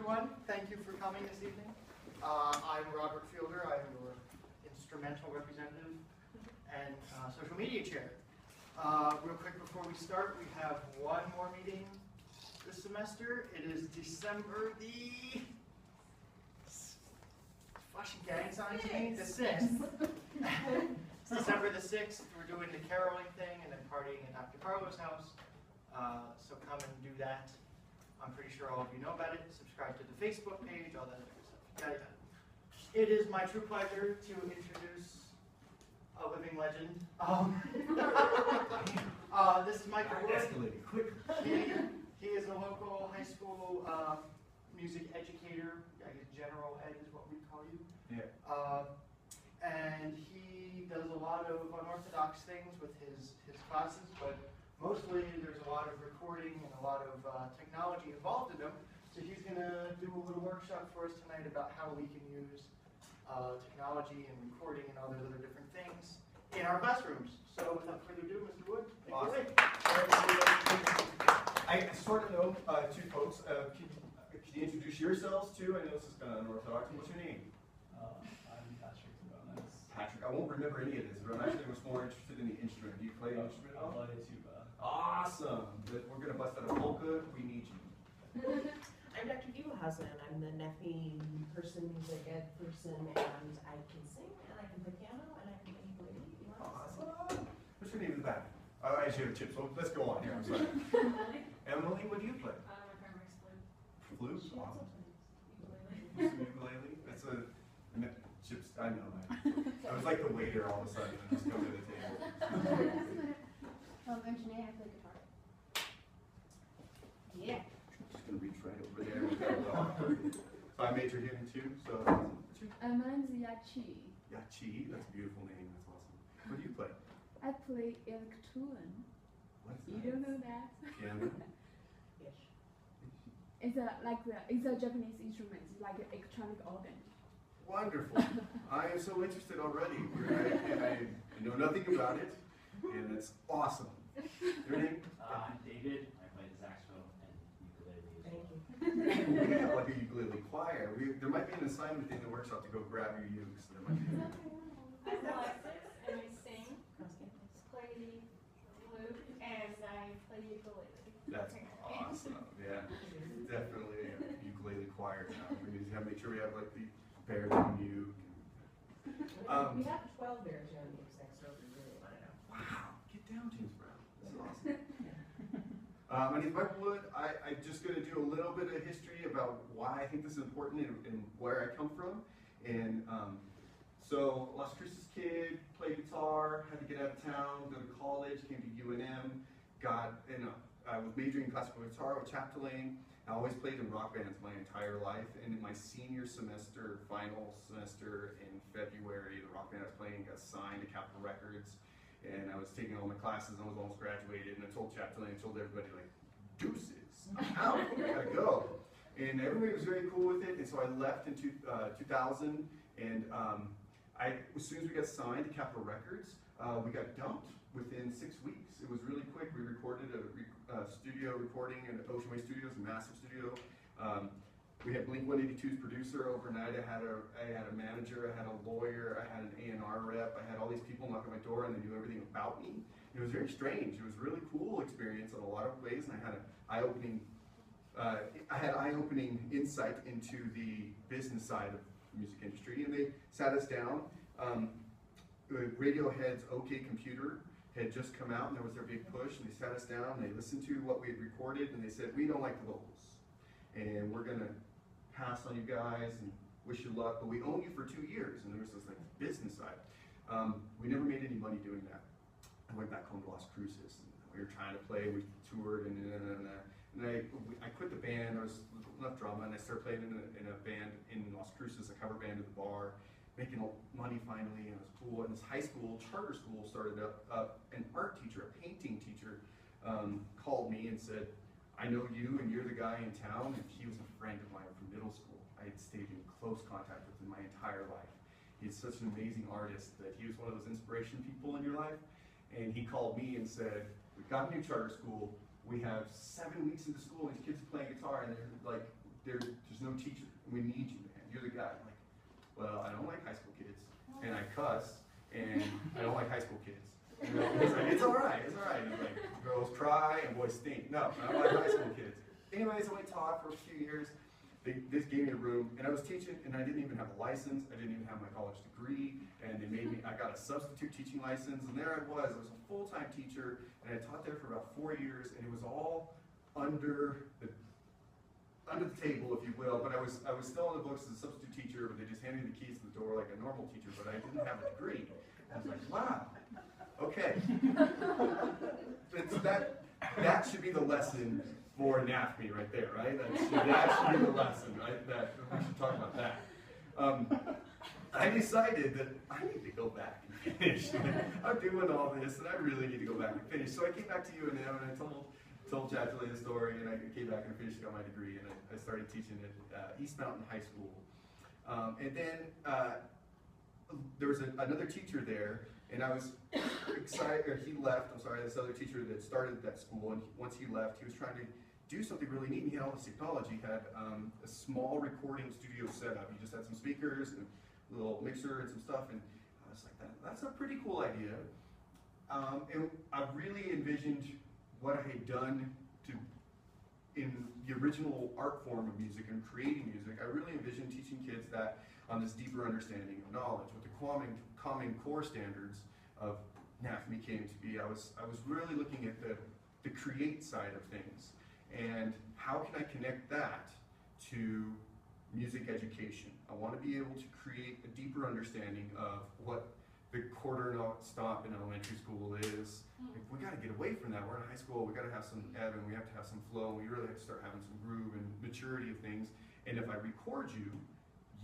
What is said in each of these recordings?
everyone. Thank you for coming this evening. I'm Robert Fielder. I'm your instrumental representative and social media chair. Real quick before we start, we have one more meeting this semester. It is December the... Flashing gang sign to me? The 6th. It's December the 6th. We're doing the caroling thing and then partying at Dr. Carlo's house. So come and do that. I'm pretty sure all of you know about it. Subscribe to the Facebook page, all that other stuff. It is my true pleasure to introduce a living legend. This is Michael Wood. He is a local high school music educator. I guess general ed is what we call you. Yeah. And he does a lot of unorthodox things with his classes, but mostly there's a lot of recording and a lot of technology involved in them. So he's going to do a little workshop for us tonight about how we can use technology and recording and all those other different things in our classrooms. So without further ado, Mr. Wood, take it away. I sort of know two folks. Can you introduce yourselves too? I know this is kind of unorthodox. What's your name? I'm Patrick. Patrick. I won't remember any of this, but I'm actually much more interested in the instrument. Do you play an instrument? I play tuba. Awesome. We're going to bust out a polka. We need you. I'm Dr. Eva Hausman. I'm the NAfME person, music ed person, and I can sing, and I can play piano, and I can play ukulele. Awesome. What's your name in the back? I should have chips. So let's go on here. I'm sorry. Emily, what do you play? My primary flute. Flute? She also Awesome. plays Ukulele? That's a chips. I know. I was like the waiter all of a sudden and just come to the table. I'm Janae, I play guitar. Yeah. Just gonna reach right over there. So I majored in too. So Mine's Yachi. Yachi. That's a beautiful name. That's awesome. What do you play? I play electron. What's You that? don't know that? Piano. Yes. It's a Japanese instrument, it's like an electronic organ. Wonderful. I am so interested already. I know nothing about it, and it's awesome. Your name? I'm David. I play the saxophone and ukulele as well. Thank you. We have like a ukulele choir. There might be an assignment in the workshop to go grab your ukes. There might be. I'm Alexis, and I sing, play flute, and I play ukulele. That's awesome. Yeah, definitely a ukulele choir now. We need to make sure we have like the baritone uke. We have 12 baritone ukes next door if you really want to know. Wow, get down, James Brown. This is awesome. My name is Michael Wood. I'm just going to do a little bit of history about why I think this is important and where I come from. And so, Las Cruces kid, played guitar, had to get out of town, go to college, came to UNM, I was majoring in classical guitar with chaptelaine. I always played in rock bands my entire life, and in my senior semester, final semester in February, the rock band I was playing got signed to Capitol Records, and I was taking all my classes, and I was almost graduated, and I told chaptelaine, I told everybody, like, deuces, I'm out, I gotta go. And everybody was very cool with it, and so I left in 2000, and as soon as we got signed to Capitol Records, we got dumped within 6 weeks. It was really quick. We recorded a studio recording in Ocean Way Studios, a massive studio. We had Blink-182's producer overnight. I had a manager. I had a lawyer. I had an A&R rep. I had all these people knock on my door, and they knew everything about me. It was very strange. It was a really cool experience in a lot of ways, and I had eye-opening insight into the business side of the music industry. And they sat us down. Radiohead's OK Computer had just come out, and there was their big push, and they sat us down, and they listened to what we had recorded, and they said, we don't like the vocals, and we're going to pass on you guys and wish you luck, but we own you for 2 years. And there was this like business side. We never made any money doing that. I went back home to Las Cruces, and we were trying to play, we toured, and I quit the band. I was left drama, and I started playing in a band in Las Cruces, a cover band at the bar, making money finally, and it was cool. And this high school, charter school, started up. An art teacher, a painting teacher, called me and said, I know you, and you're the guy in town. And he was a friend of mine from middle school. I had stayed in close contact with him my entire life. He's such an amazing artist that he was one of those inspiration people in your life. And he called me and said, we've got a new charter school. We have 7 weeks into school, and these kids are playing guitar, and there's no teacher. We need you, man. You're the guy. I'm like, well, I don't like high school kids, and I cuss, and I don't like high school kids. And he's like, it's all right. He's like, girls cry and boys stink. No, I don't like high school kids. Anyways, I went taught for a few years. They just gave me a room, and I was teaching, and I didn't even have a license. I didn't even have my college degree, and they made me, I got a substitute teaching license, and there I was a full-time teacher, and I taught there for about 4 years, and it was all under the table, if you will, but I was still on the books as a substitute teacher, but they just handed me the keys to the door like a normal teacher, but I didn't have a degree. I was like, wow, okay. That should be the lesson for NAfME right there, right? That should be the lesson, right? That we should talk about that. I decided that I need to go back and finish. I'm doing all this, and I really need to go back and finish. So I came back to UNM, and I told Chad to lay the story, and I came back and finished, got my degree, and I started teaching at East Mountain High School. And then there was another teacher there, and I was excited, or he left, I'm sorry, this other teacher that started that school, and once he left, he was trying to do something really neat, and he had all this technology. He had a small recording studio setup. He just had some speakers and a little mixer and some stuff, and I was like, that's a pretty cool idea. And I really envisioned what I had done in the original art form of music and creating music. I really envisioned teaching kids that this deeper understanding of knowledge. What the common core standards of NAfME came to be, I was really looking at the create side of things, and how can I connect that to music education. I want to be able to create a deeper understanding of what the quarter note stop in elementary school is. Like, we got to get away from that. We're in high school, we got to have some ebb, and we have to have some flow, and we really have to start having some groove and maturity of things. And if I record you,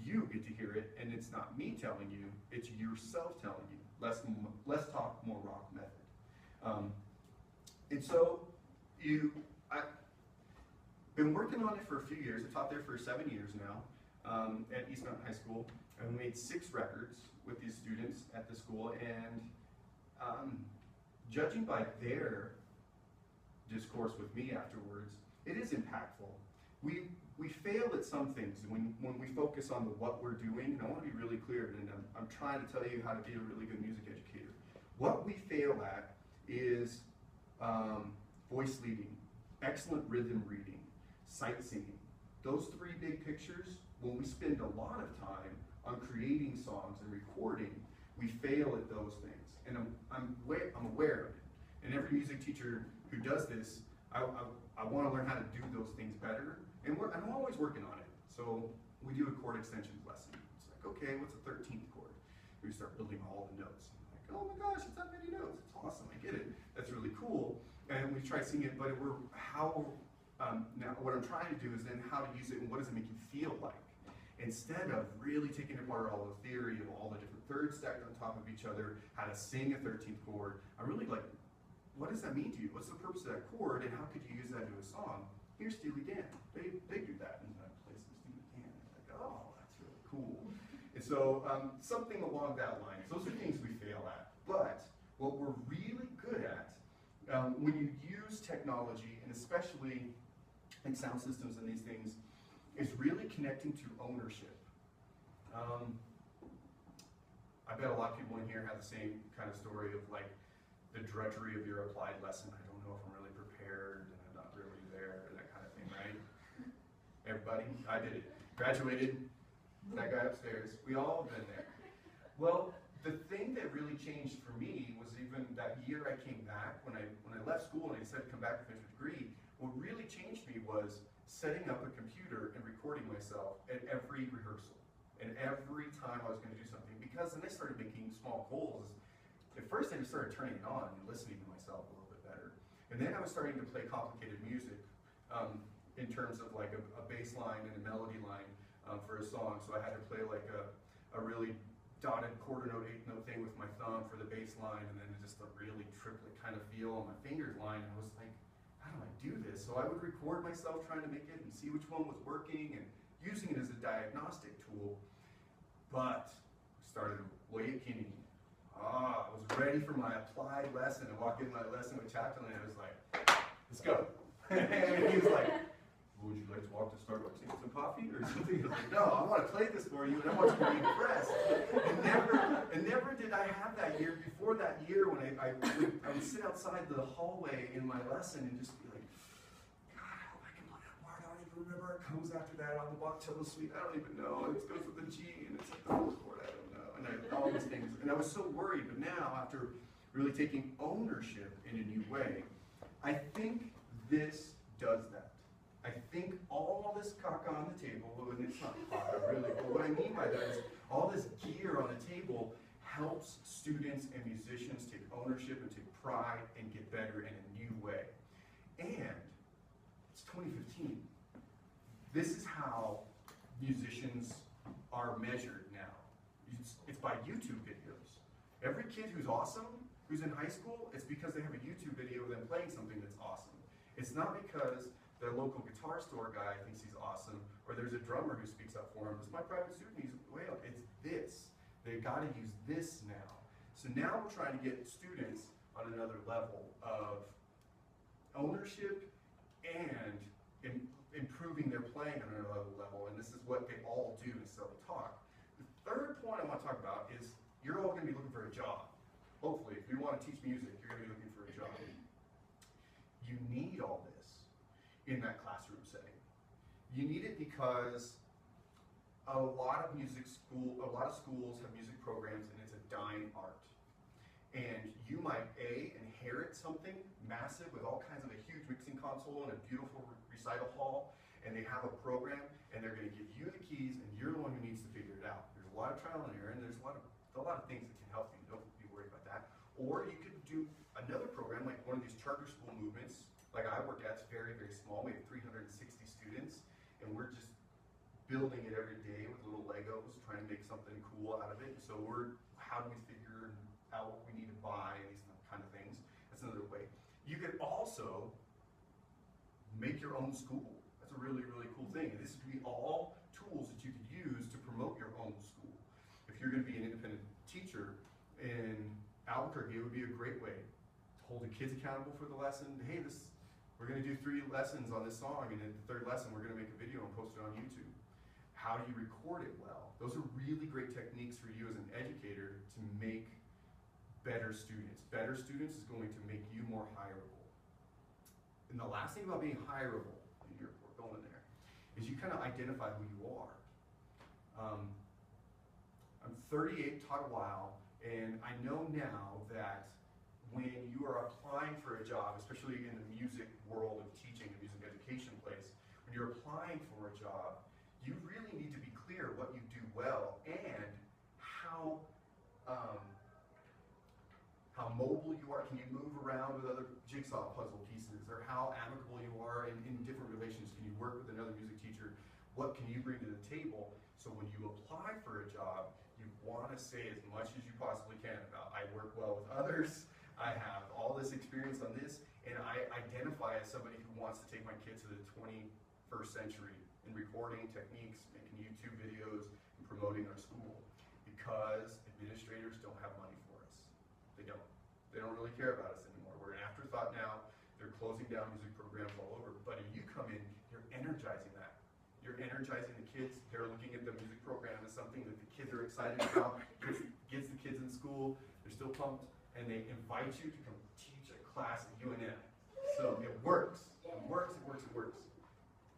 you get to hear it, and it's not me telling you, it's yourself telling you. Less talk, more rock method. And so I've been working on it for a few years. I taught there for 7 years now at East Mountain High School. I made 6 records with these students at the school, and judging by their discourse with me afterwards, it is impactful. We fail at some things when we focus on what we're doing, and I want to be really clear, and I'm trying to tell you how to be a really good music educator. What we fail at is voice leading, excellent rhythm reading, sight singing. Those 3 big pictures, when we spend a lot of time on creating songs and recording, we fail at those things. And I'm aware of it. And every music teacher who does this, I want to learn how to do those things better. And I'm always working on it. So we do a chord extensions lesson. It's like, okay, what's a 13th chord? We start building all the notes. I'm like, oh my gosh, it's that many notes. It's awesome, I get it. That's really cool. And we try singing it, but now what I'm trying to do is then how to use it and what does it make you feel like? Instead of really taking apart all the theory of all the different thirds stacked on top of each other, how to sing a 13th chord, I'm really like, what does that mean to you? What's the purpose of that chord, and how could you use that in a song? Here's Steely Dan. They do that, and I play some Steely Dan. It's like, oh, that's really cool. And so something along that line. Those are things we fail at. But what we're really good at, when you use technology, and especially in sound systems and these things, is really connecting to ownership. I bet a lot of people in here have the same kind of story of like the drudgery of your applied lesson. I don't know if I'm really prepared, and I'm not really there, that kind of thing, right? Everybody, I did it. Graduated, that guy upstairs, we all have been there. Well, the thing that really changed for me was even that year I came back, when I left school and I decided to come back and finish a degree, what really changed me was setting up a computer and recording myself at every rehearsal and every time I was going to do something, because then I started making small goals. At first I just started turning it on and listening to myself a little bit better. And then I was starting to play complicated music in terms of like a bass line and a melody line for a song. So I had to play like a really dotted quarter note, 8th note thing with my thumb for the bass line, and then just a really triplet kind of feel on my fingers line. And I was like, how do I do this? So I would record myself trying to make it and see which one was working and using it as a diagnostic tool. But I started way at Kinney. I was ready for my applied lesson. I walked in my lesson with Chapter and I was like, let's go. And he was like, would you like to walk to Starbucks and get some coffee or something? He's like, no, I want to play this for you and I want you to be impressed. And never did I have that year. Before that year when I would sit outside the hallway in my lesson and just be like, God, I hope I can play that part. I don't even remember it comes after that on the Bach cello suite. I don't even know. It goes with the G and it's like the fourth chord. I don't know. And all these things. And I was so worried. But now, after really taking ownership in a new way, I think this does that. I think all this caca on the table, and it's not caca really, but what I mean by that is all this gear on the table helps students and musicians take ownership and take pride and get better in a new way. And it's 2015. This is how musicians are measured now. It's by YouTube videos. Every kid who's awesome, who's in high school, it's because they have a YouTube video of them playing something that's awesome. It's not because their local guitar store guy thinks he's awesome, or there's a drummer who speaks up for him. It's my private student, he's way up. It's this. They've got to use this now. So now we're trying to get students on another level of ownership and improving their playing on another level, and this is what they all do instead of talk. The third point I want to talk about is you're all going to be looking for a job. Hopefully, if you want to teach music, you're going to be looking for a job. You need all this in that classroom setting. You need it because a lot of schools have music programs and it's a dying art. And you might inherit something massive with all kinds of a huge mixing console and a beautiful recital hall, and they have a program and they're going to give you the keys and you're the one who needs to figure it out. There's a lot of trial and error and there's a lot of things that can help you. Don't be worried about that. Or you could do another program like one of these charter school movements like I work at. It's very, very small. We have 360 students and we're just building it every day with little Legos, trying to make something cool out of it. So how do we figure out what we need to buy and these kind of things. That's another way. You could also make your own school. That's a really, really cool thing. And this would be all tools that you could use to promote your own school. If you're going to be an independent teacher in Albuquerque, it would be a great way to hold the kids accountable for the lesson. Hey, we're going to do 3 lessons on this song, and in the 3rd lesson, we're going to make a video and post it on YouTube. How do you record it well? Those are really great techniques for you as an educator to make better students. Better students is going to make you more hireable. And the last thing about being hireable, and we're going there, is you kind of identify who you are. I'm 38, taught a while, and I know now that when you are applying for a job, especially in the music world of teaching, the music education place, when you're applying for a job, you really need to be clear what you do well and how mobile you are. Can you move around with other jigsaw puzzle pieces, or how amicable you are in different relations? Can you work with another music teacher? What can you bring to the table? So when you apply for a job, you want to say as much as you possibly can about, I work well with others, I have all this experience on this, and I identify as somebody who wants to take my kids to the 21st century in recording techniques, making YouTube videos, and promoting our school. Because administrators don't have money for us. They don't. They don't really care about us anymore. We're an afterthought now. They're closing down music programs all over. But if you come in, you're energizing that. You're energizing the kids. They're looking at the music program as something that the kids are excited about. Gets the kids in school. They're still pumped. And they invite you to come teach a class at UNM. So it works. It works, it works, it works.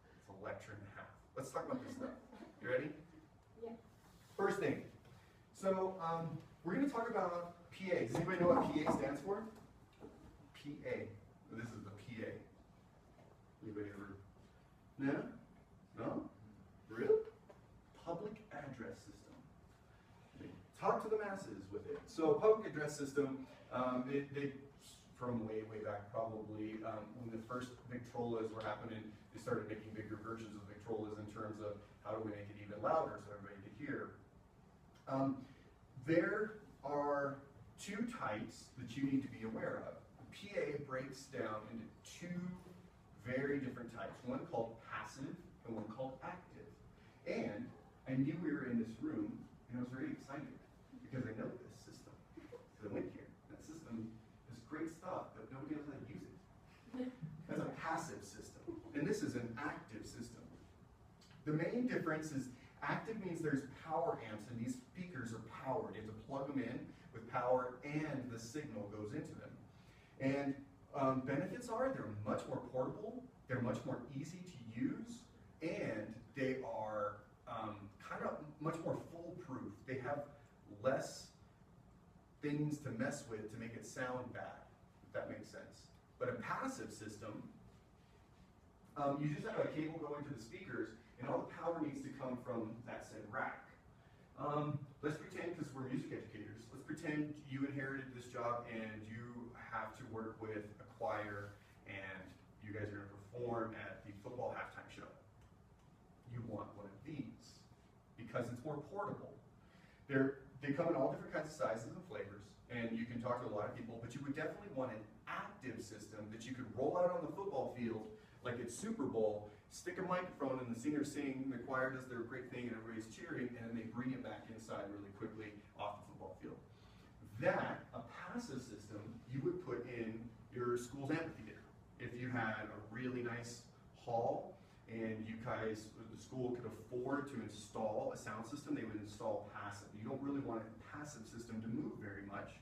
It's a lecture and a half. Let's talk about this stuff. You ready? Yeah. First thing. So we're going to talk about PA. Does anybody know what PA stands for? PA. This is the PA. Anybody ever? No? No? Really? Public address system. Talk to the masses with it. So public address system, they from way back probably, when the first Victrolas were happening, they started making bigger versions of Victrolas in terms of how do we make it even louder so everybody could hear. There are 2 types that you need to be aware of. The PA breaks down into 2 very different types, one called passive and one called active. And I knew we were in this room, and I was very excited because I know this system. Because I went here. That system is great stuff, but nobody knows how to use it. That's a passive system. And this is an active system. The main difference is active means there's power amps, and these speakers are powered. You have to plug them in with power, and the signal goes into them. And benefits are they're much more portable, they're much more easy to use, and they are kind of much more foolproof. They have less things to mess with to make it sound bad, if that makes sense. But a passive system, you just have a cable going to the speakers, and all the power needs to come from that said rack. Let's pretend, because we're music educators, let's pretend you inherited this job and you have to work with a choir and you guys are going to perform at the football halftime show. You want one of these because it's more portable. They come in all different kinds of sizes and flavors, and you can talk to a lot of people, but you would definitely want an active system that you could roll out on the football field like it's Super Bowl, stick a microphone and the singers sing, the choir does their great thing and everybody's cheering, and then they bring it back inside really quickly off the football field. That, a passive system, you would put in your school's amphitheater. If you had a really nice hall and you guys, the school could afford to install a sound system, they would install passive. You don't really want a passive system to move very much.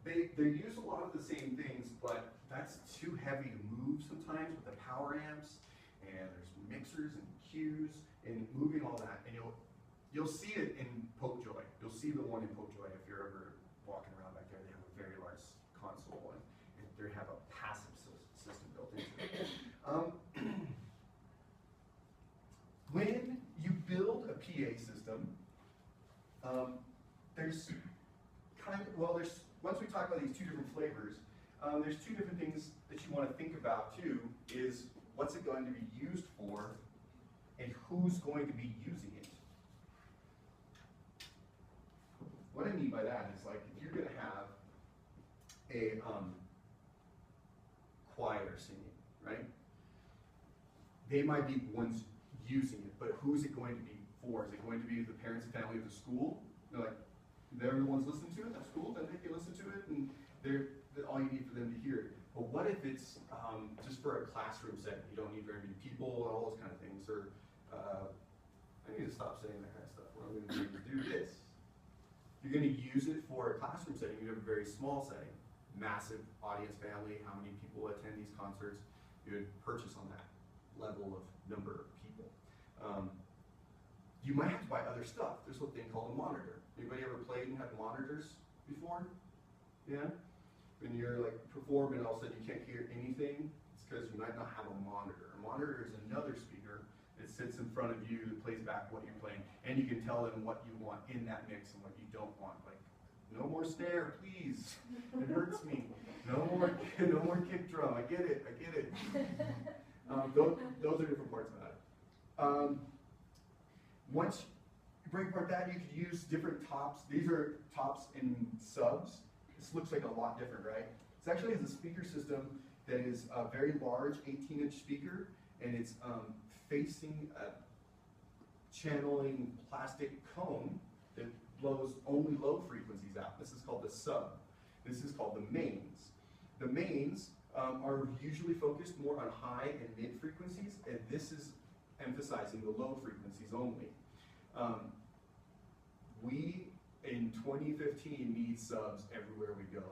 They use a lot of the same things, but that's too heavy to move sometimes with the power amps, and there's mixers and cues and moving all that. And you'll see it in Popejoy. You'll see the one in Popejoy if you're ever walking around back there. They have a very large console, and they have a passive system built into it. When you build a PA system, there's once we talk about these two different flavors, there's two different things that you want to think about too, is what's it going to be used for and who's going to be using it. What I mean by that is, like, if you're going to have a choir singing, right? They might be ones using it, but who's it going to be for? Is it going to be the parents and family of the school? They're like, everyone's listening to it, that's cool, then they can listen to it, and all you need for them to hear it. But what if it's just for a classroom setting? You don't need very many people and all those kind of things. Or I need to stop saying that kind of stuff. What I'm going to do this. You're going to use it for a classroom setting. You have a very small setting, massive audience, family, how many people attend these concerts. You would purchase on that level of number of people. You might have to buy other stuff. There's a thing called a monitor. Anybody ever played and had monitors before? Yeah? When you're like performing and all of a sudden you can't hear anything, it's because you might not have a monitor. A monitor is another speaker that sits in front of you that plays back what you're playing, and you can tell them what you want in that mix and what you don't want. Like, no more snare, please. It hurts me. No more kick drum. I get it. Those are different parts about it. Once you break apart that, you could use different tops. These are tops and subs. This looks like a lot different, right? It actually has a speaker system that is a very large 18-inch speaker, and it's facing a channeling plastic cone that blows only low frequencies out. This is called the sub. This is called the mains. The mains are usually focused more on high and mid frequencies, and this is emphasizing the low frequencies only. We, in 2015, need subs everywhere we go.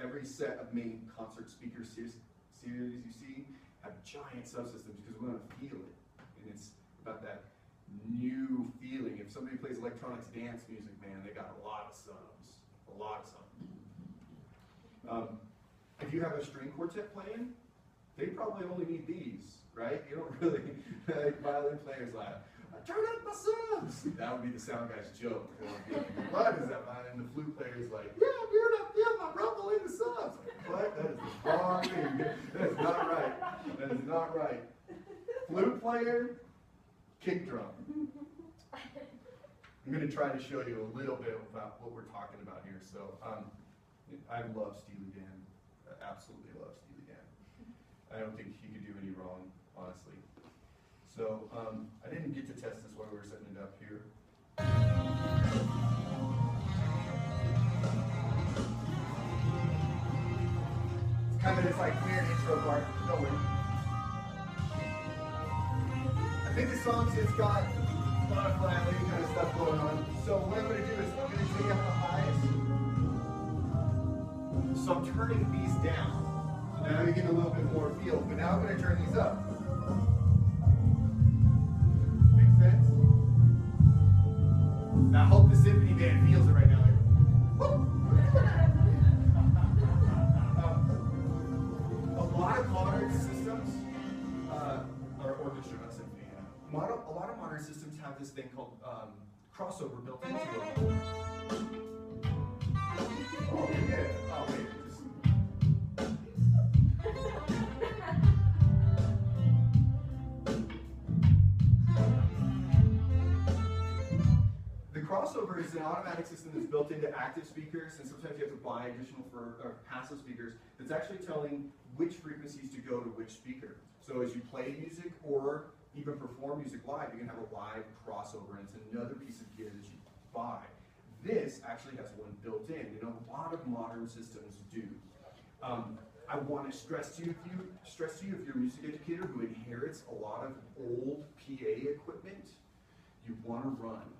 Every set of main concert speaker series you see have giant subsystems because we want to feel it. And it's about that new feeling. If somebody plays electronics dance music, man, they got a lot of subs. A lot of subs. If you have a string quartet playing, they probably only need these, right? You don't really, like violin players laugh. Turn up my subs! That would be the sound guy's joke. What is that? And the flute player's like, yeah, I'm here to feel my rumble in the subs. What? That is the wrong thing. That is not right. That is not right. Flute player, kick drum. I'm going to try to show you a little bit about what we're talking about here. So, I love Steely Dan. I absolutely love Steely Dan. I don't think he could do any wrong, honestly. So, I didn't get to test this while we were setting it up here. It's kind of this like weird intro part. Don't worry. picked a song so it's got a lot of flat kind of stuff going on. So what I'm going to do is I'm going to take out the highs. So I'm turning these down. So now you're getting a little bit more feel. But now I'm going to turn these up. Make sense? Now I hope the symphony band feels it right now. A lot of modern systems, or orchestra, not symphony, a lot of modern systems have this thing called crossover built into them. Oh, yeah. Oh, wait. The crossover is an automatic system that's built into active speakers, and sometimes you have to buy additional for passive speakers that's actually telling which frequencies to go to which speaker. So as you play music or even perform music live, you can have a live crossover, and it's another piece of gear that you buy. This actually has one built in, and a lot of modern systems do. I want to stress to you, if you're a music educator who inherits a lot of old PA equipment, you want to run.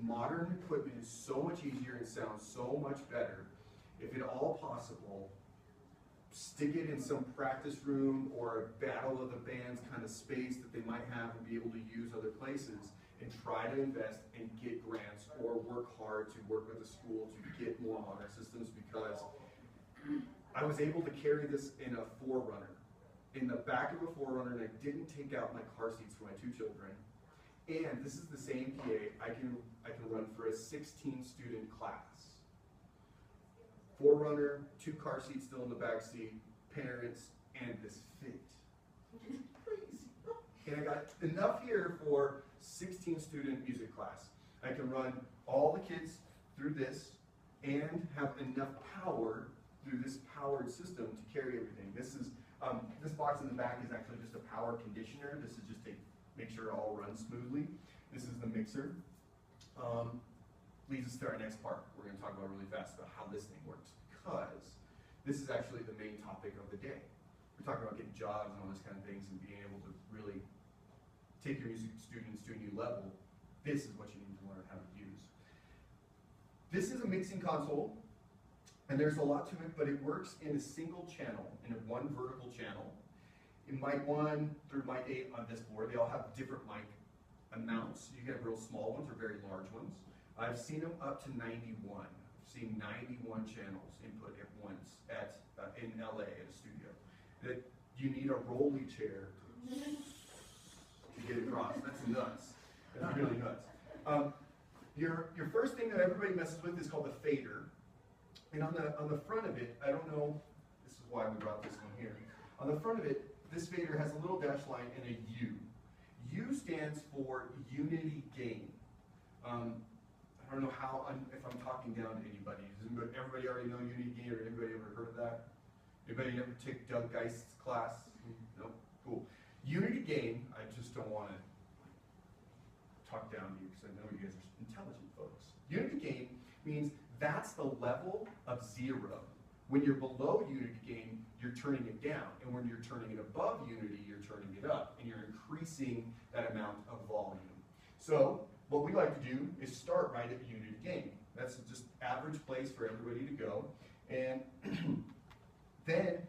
Modern equipment is so much easier and sounds so much better. If at all possible, stick it in some practice room or a battle of the bands kind of space that they might have and be able to use other places, and try to invest and get grants or work hard to work with the school to get more modern systems, because I was able to carry this in a 4Runner, in the back of a 4Runner, and I didn't take out my car seats for my 2 children. And this is the same PA I can run for a 16-student class. 4Runner, 2 car seats still in the back seat, parents, and this fit. Crazy. And I got enough here for 16-student music class. I can run all the kids through this and have enough power through this powered system to carry everything. This is this box in the back is actually just a power conditioner. This is just to make sure it all runs smoothly. This is the mixer. Leads us to our next part. We're going to talk about really fast about how this thing works, because this is actually the main topic of the day. We're talking about getting jobs and all this kind of things and being able to really take your music students to a new level. This is what you need to learn how to use. This is a mixing console, and there's a lot to it, but it works in a single channel, in a one vertical channel. In mic 1 through mic 8 on this board, they all have different mic amounts. You can have real small ones or very large ones. I've seen them up to 91. I've seen 91 channels input at once in LA at a studio. That you need a rolly chair to get across. That's nuts. That's really nuts. Your first thing that everybody messes with is called the fader. And on the front of it, I don't know, this is why we brought this one here. On the front of it, this fader has a little dash line and a U. U stands for unity gain. I don't know if I'm talking down to anybody. Does everybody already know unity gain, or anybody ever heard of that? Anybody ever take Doug Geist's class? No? Cool. Unity gain, I just don't want to talk down to you because I know you guys are intelligent folks. Unity gain means that's the level of 0. When you're below unity gain, you're turning it down. And when you're turning it above unity, you're turning it up. And you're increasing that amount of volume. So what we like to do is start right at unity gain. That's just average place for everybody to go. And then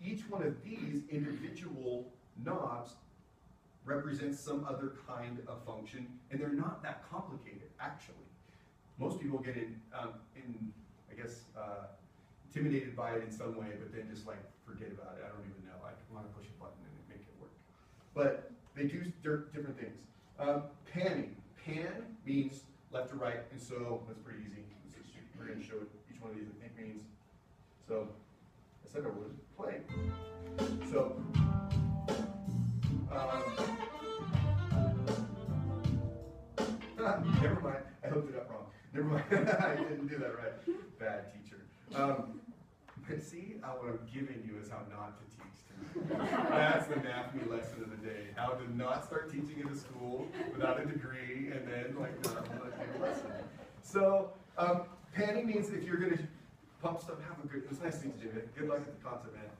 each one of these individual knobs represents some other kind of function. And they're not that complicated, actually. Most people get intimidated by it in some way, but then just like forget about it. I don't even know. I want to push a button and make it work. But they do different things. Panning. Pan means left to right, and so that's pretty easy. We're going to show each one of these what it means. So I said I would play. So never mind. I hooked it up wrong. Never mind. I didn't do that right. Bad teacher. But see, what I'm giving you is how not to teach tonight. That's the NAfME lesson of the day. How to not start teaching at a school without a degree and then not do a lesson. So panning means if you're going to pump stuff, it's a nice thing to do. Good luck at the concert, man.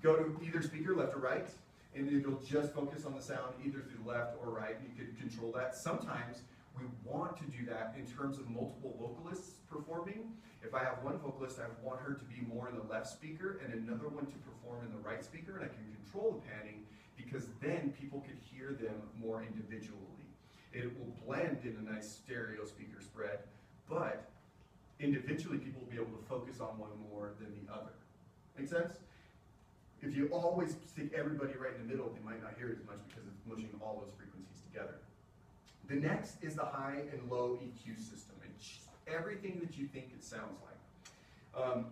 Go to either speaker, left or right, and it'll just focus on the sound either through the left or right. You could control that. Sometimes we want to do that in terms of multiple vocalists performing. If I have one vocalist, I want her to be more in the left speaker and another one to perform in the right speaker, and I can control the panning because then people could hear them more individually. It will blend in a nice stereo speaker spread, but individually people will be able to focus on one more than the other. Make sense? If you always stick everybody right in the middle, they might not hear it as much because it's mushing all those frequencies together. The next is the high and low EQ system. It's everything that you think it sounds like.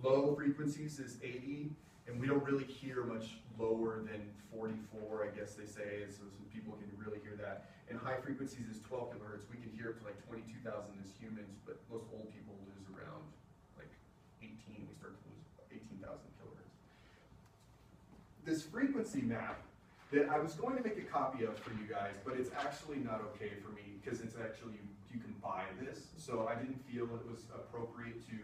Low frequencies is 80, and we don't really hear much lower than 44, I guess they say, so some people can really hear that. And high frequencies is 12 kilohertz. We can hear up to like 22,000 as humans, but most old people lose around like 18. We start to lose 18,000 kilohertz. This frequency map that I was going to make a copy of for you guys, but it's actually not okay for me because it's actually, you can buy this. So I didn't feel it was appropriate to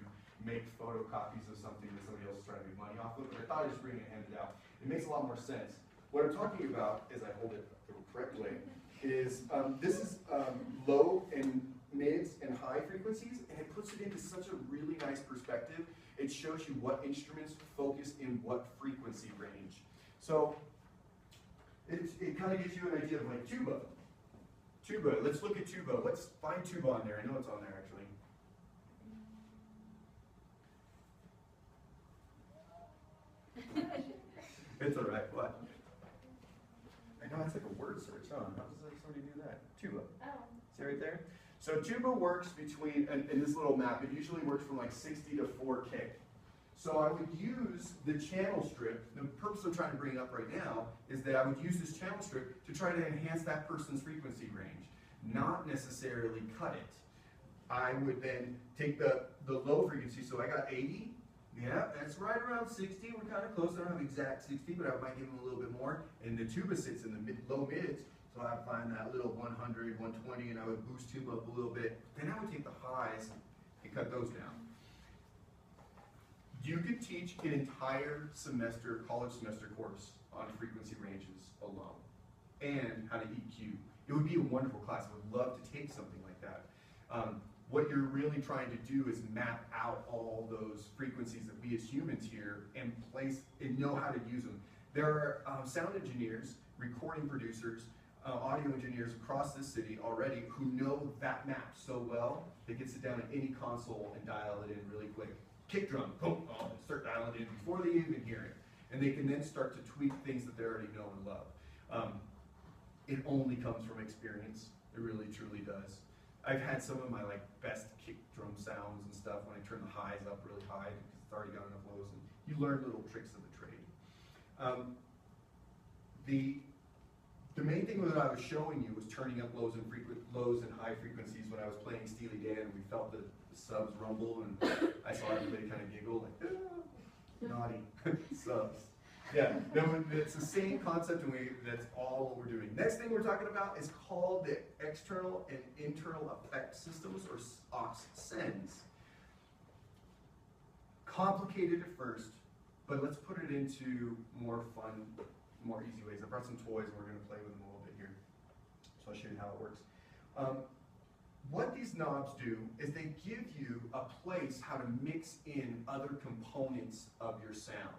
make photocopies of something that somebody else is trying to make money off of, but I thought I'd just bring it and hand it out. It makes a lot more sense. What I'm talking about, as I hold it the correct way, is this is low and mids and high frequencies, and it puts it into such a really nice perspective. It shows you what instruments focus in what frequency range. So it kind of gives you an idea of like tuba. Tuba, let's look at tuba. Let's find tuba on there. I know it's on there actually. It's all right, what? I know, it's like a word search, huh? How does somebody do that? Tuba. Oh. See right there? So tuba works between, in this little map, it usually works from like 60 to 4K. So I would use the channel strip. The purpose I'm trying to bring up right now is that I would use this channel strip to try to enhance that person's frequency range, not necessarily cut it. I would then take the low frequency, so I got 80, yeah, that's right around 60, we're kind of close, I don't have exact 60, but I might give them a little bit more, and the tuba sits in the low mids, so I'd find that little 100, 120, and I would boost tuba up a little bit, then I would take the highs and cut those down. You could teach an entire semester, college semester course on frequency ranges alone and how to EQ. It would be a wonderful class. I would love to take something like that. What you're really trying to do is map out all those frequencies that we as humans hear and place and know how to use them. There are sound engineers, recording producers, audio engineers across this city already who know that map so well they can sit down at any console and dial it in really quick. Kick drum, boom, start dialing it in before they even hear it. And they can then start to tweak things that they already know and love. It only comes from experience. It really, truly does. I've had some of my like best kick drum sounds and stuff when I turn the highs up really high because it's already got enough lows, and you learn little tricks of the trade. The main thing that I was showing you was turning up lows and high frequencies when I was playing Steely Dan, and we felt the subs rumble, and I saw everybody kind of giggle like, naughty subs. Yeah, no, it's the same concept, and that's all what we're doing. Next thing we're talking about is called the external and internal effect systems, or aux sends. Complicated at first, but let's put it into more fun, more easy ways. I brought some toys, and we're going to play with them a little bit here. So I'll show you how it works. What these knobs do is they give you a place how to mix in other components of your sound.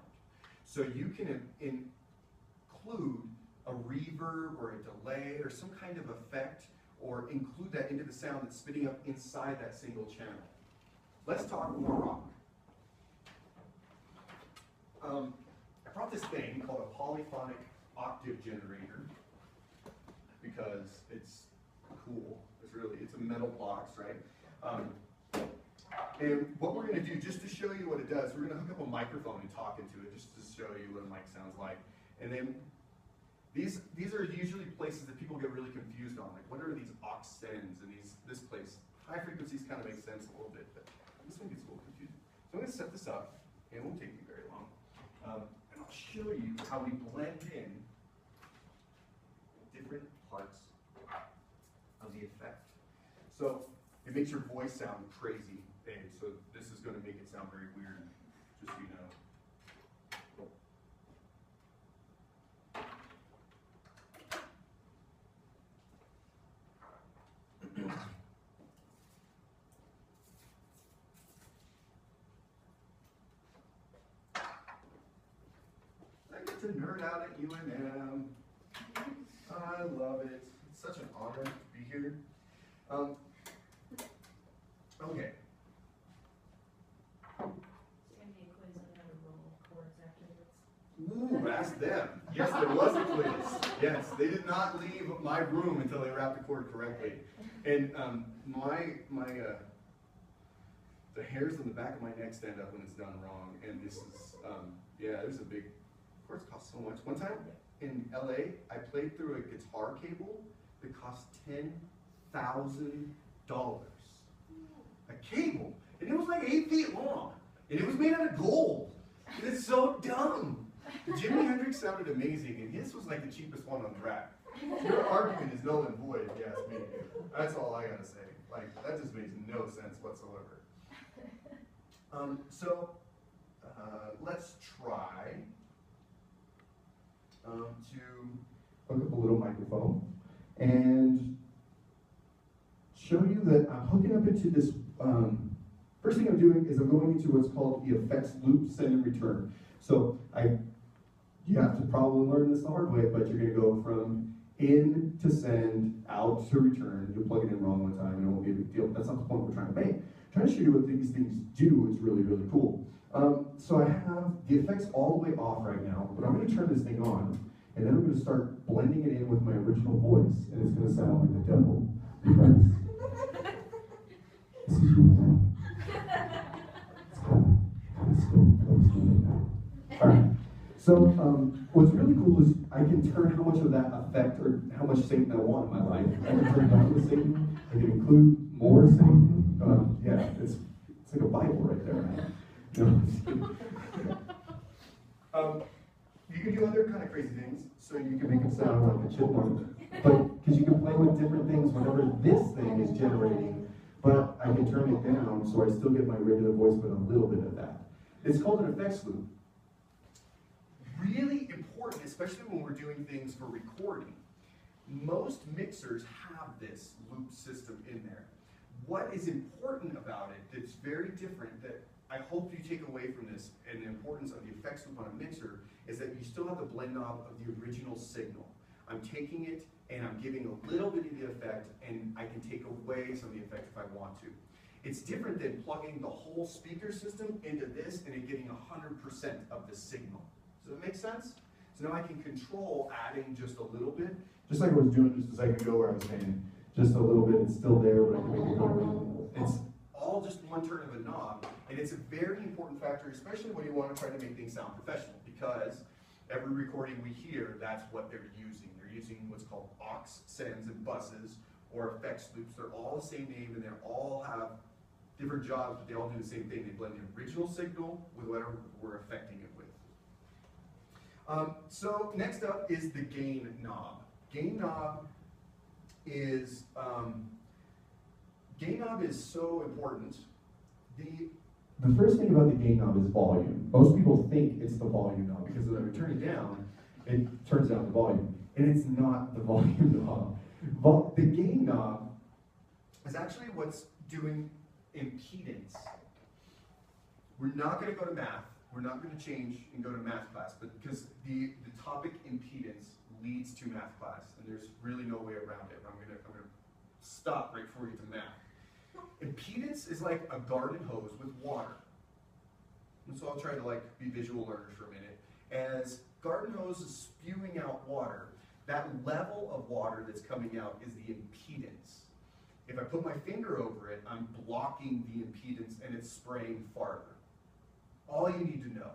So you can include a reverb or a delay or some kind of effect, or include that into the sound that's spitting up inside that single channel. Let's talk more rock. I brought this thing called a polyphonic octave generator because it's cool. It's a metal box, right? And what we're going to do, just to show you what it does, we're going to hook up a microphone and talk into it, just to show you what a mic sounds like. And then these are usually places that people get really confused on, like what are these aux sends and this place. High frequencies kind of make sense a little bit, but this one gets a little confusing. So I'm going to set this up, and it won't take me very long. And I'll show you how we blend in different parts of the effect. So it makes your voice sound crazy, and so this is going to make it sound very weird, just so you know. I get to nerd out at UNM. I love it. It's such an honor to be here. Okay. Ooh, ask them. Yes, there was a quiz. Yes, they did not leave my room until they wrapped the cord correctly. And the hairs on the back of my neck stand up when it's done wrong. And this is, yeah, there's a big, of course, it costs so much. One time in LA, I played through a guitar cable that cost $10,000. A cable. And it was like 8 feet long. And it was made out of gold. And it's so dumb. Jimi Hendrix sounded amazing, and his was like the cheapest one on the rack. Your argument is null and void, if you ask me. That's all I gotta say. Like, that just makes no sense whatsoever. Let's try to hook up a little microphone and show you that I'm hooking up into this. First thing I'm doing is I'm going into what's called the effects loop send and return. So you have to probably learn this the hard way, but you're going to go from in to send, out to return. You'll plug it in wrong one time and it won't be a big deal. That's not the point we're trying to make. I'm trying to show you what these things do. It's really, really cool. So I have the effects all the way off right now, but I'm going to turn this thing on, and then I'm going to start blending it in with my original voice, and it's going to sound like the devil, because this is your man. It's kind of scary place to live now. All right. So what's really cool is I can turn how much of that effect or how much Satan I want in my life. I can turn down the Satan. I can include more Satan. Yeah, it's like a Bible right there. No, you can do other kind of crazy things, so you can make it sound like a chipmunk. But because you can play with different things whenever this thing is generating, but I can turn it down so I still get my regular voice, but a little bit of that. It's called an effects loop. Really important, especially when we're doing things for recording. Most mixers have this loop system in there. What is important about it that's very different, that I hope you take away from this, and the importance of the effects loop on a mixer, is that you still have the blend knob of the original signal. I'm taking it and I'm giving a little bit of the effect, and I can take away some of the effect if I want to. It's different than plugging the whole speaker system into this and it getting 100% of the signal. Does that make sense? So now I can control adding just a little bit, just like I was doing just a second ago where I was saying just a little bit, it's still there, but I can make it go. It's all just one turn of a knob, and it's a very important factor, especially when you want to try to make things sound professional, because every recording we hear, that's what they're using. They're using what's called aux sends and buses, or effects loops. They're all the same name, and they all have different jobs, but they all do the same thing. They blend the original signal with whatever we're affecting it with. So next up is the gain knob. Gain knob is so important. The first thing about the gain knob is volume. Most people think it's the volume knob because when I turn it down, it turns down the volume, and it's not the volume knob. The gain knob is actually what's doing impedance. We're not going to go to math. We're not going to change and go to math class, but because the topic impedance leads to math class, and there's really no way around it. I'm gonna stop right before we get to math. Impedance is like a garden hose with water. And so I'll try to be visual learners for a minute. As garden hose is spewing out water, that level of water that's coming out is the impedance. If I put my finger over it, I'm blocking the impedance and it's spraying farther. All you need to know.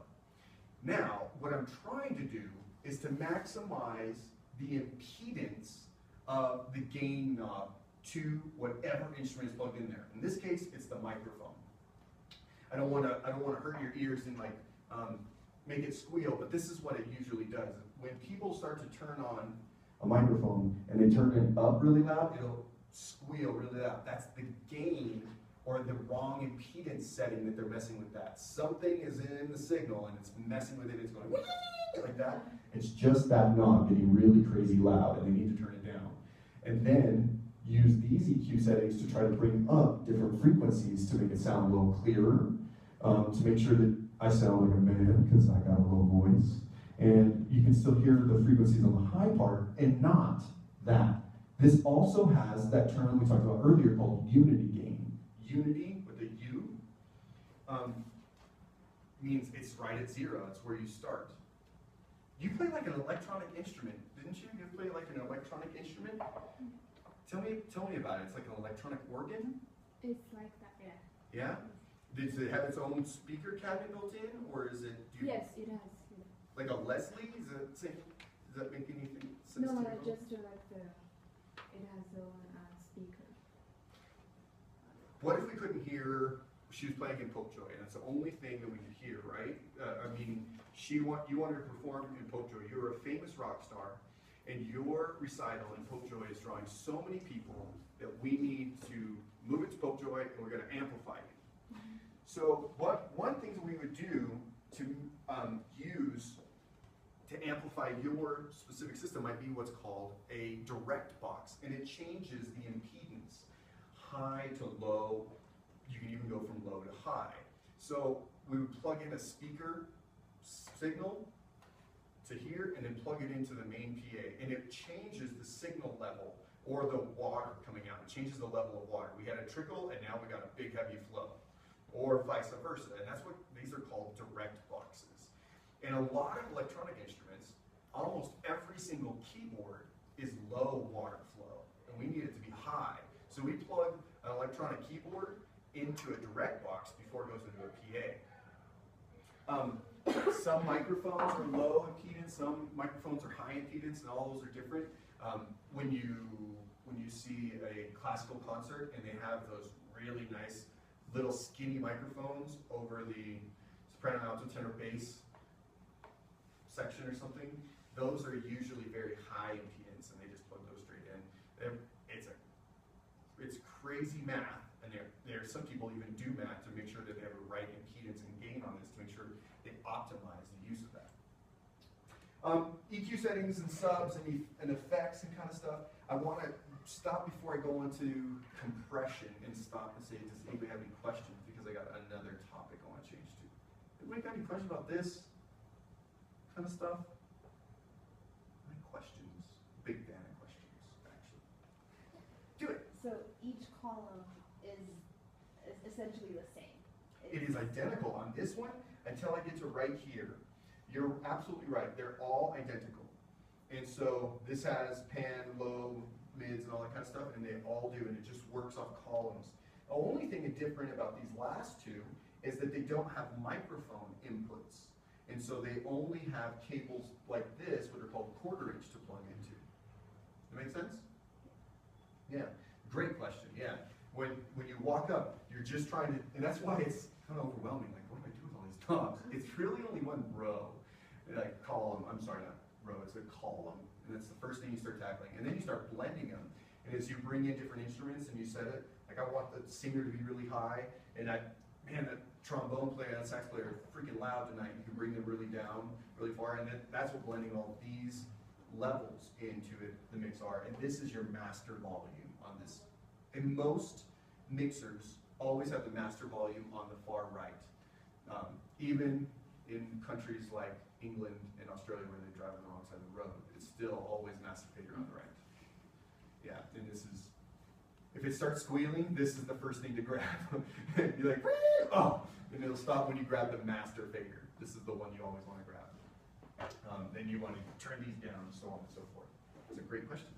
Now, what I'm trying to do is to maximize the impedance of the gain knob to whatever instrument is plugged in there. In this case, it's the microphone. I don't want to hurt your ears and make it squeal, but this is what it usually does. When people start to turn on a microphone and they turn it up really loud, it'll squeal really loud. That's the gain or the wrong impedance setting that they're messing with that. Something is in the signal and it's messing with it, it's going like that. It's just that knob getting really crazy loud and they need to turn it down. And then use these EQ settings to try to bring up different frequencies to make it sound a little clearer, to make sure that I sound like a man because I got a low voice. And you can still hear the frequencies on the high part and not that. This also has that term we talked about earlier called unity gain. Unity with a U means it's right at 0. It's where you start. You play like an electronic instrument, didn't you? You play like an electronic instrument? Tell me about it. It's like an electronic organ? It's like that, yeah. Yeah? Does it have its own speaker cabinet built in, or is it? Yes, it has. Yeah. Like a Leslie? Does that make any sense? No, to you? just like it has its own speaker. What if we couldn't hear? She was playing in Popejoy, and that's the only thing that we could hear, right? I mean, you wanted to perform in Popejoy. You're a famous rock star, and your recital in Popejoy is drawing so many people that we need to move it to Popejoy, and we're going to amplify it. So, one thing that we would do to use to amplify your specific system might be what's called a direct box, and it changes the impedance, high to low. You can even go from low to high. So we would plug in a speaker signal to here and then plug it into the main PA, and it changes the signal level or the water coming out. It changes the level of water. We had a trickle and now we got a big heavy flow, or vice versa. And that's what these are called, direct boxes. In a lot of electronic instruments, almost every single keyboard is low water flow, and we need it to be high. So we plug an electronic keyboard into a direct box before it goes into a PA. Some microphones are low impedance, some microphones are high impedance, and all those are different. When you see a classical concert and they have those really nice little skinny microphones over the soprano, alto, tenor, bass section or something, those are usually very high impedance, and they just plug those straight in. It's crazy math. And some people even do math to make sure that they have a right impedance and gain on this to make sure they optimize the use of that. EQ settings and subs and effects and kind of stuff. I want to stop before I go into compression and stop and say, does anybody have any questions? Because I got another topic I want to change to. Anybody got any questions about this kind of stuff? Any questions? Big fan of questions, actually. Do it. So each column is essentially the same. It is identical on this one until I get to right here. You're absolutely right. They're all identical. And so this has pan, low, mids, and all that kind of stuff, and they all do, and it just works off columns. The only thing different about these last two is that they don't have microphone inputs. And so they only have cables like this, what are called quarter-inch, to plug into. Does that make sense? Yeah. Great question, yeah. When you walk up, you're just trying to, and that's why it's kind of overwhelming, like, what do I do with all these knobs? It's really only one row, like column, I'm sorry, not row, it's a column, and that's the first thing you start tackling. And then you start blending them, and as you bring in different instruments and you set it, like I want the singer to be really high, and that trombone player, that sax player, freaking loud tonight, you can bring them really down, really far, and that's what blending all these levels into it, the mix are, and this is your master volume on this. And most mixers always have the master volume on the far right. Even in countries like England and Australia where they drive on the wrong side of the road, it's still always master fader on the right. Yeah, and this is, if it starts squealing, this is the first thing to grab. You're like, oh, and it'll stop when you grab the master fader. This is the one you always want to grab. Then you want to turn these down, and so on and so forth. That's a great question.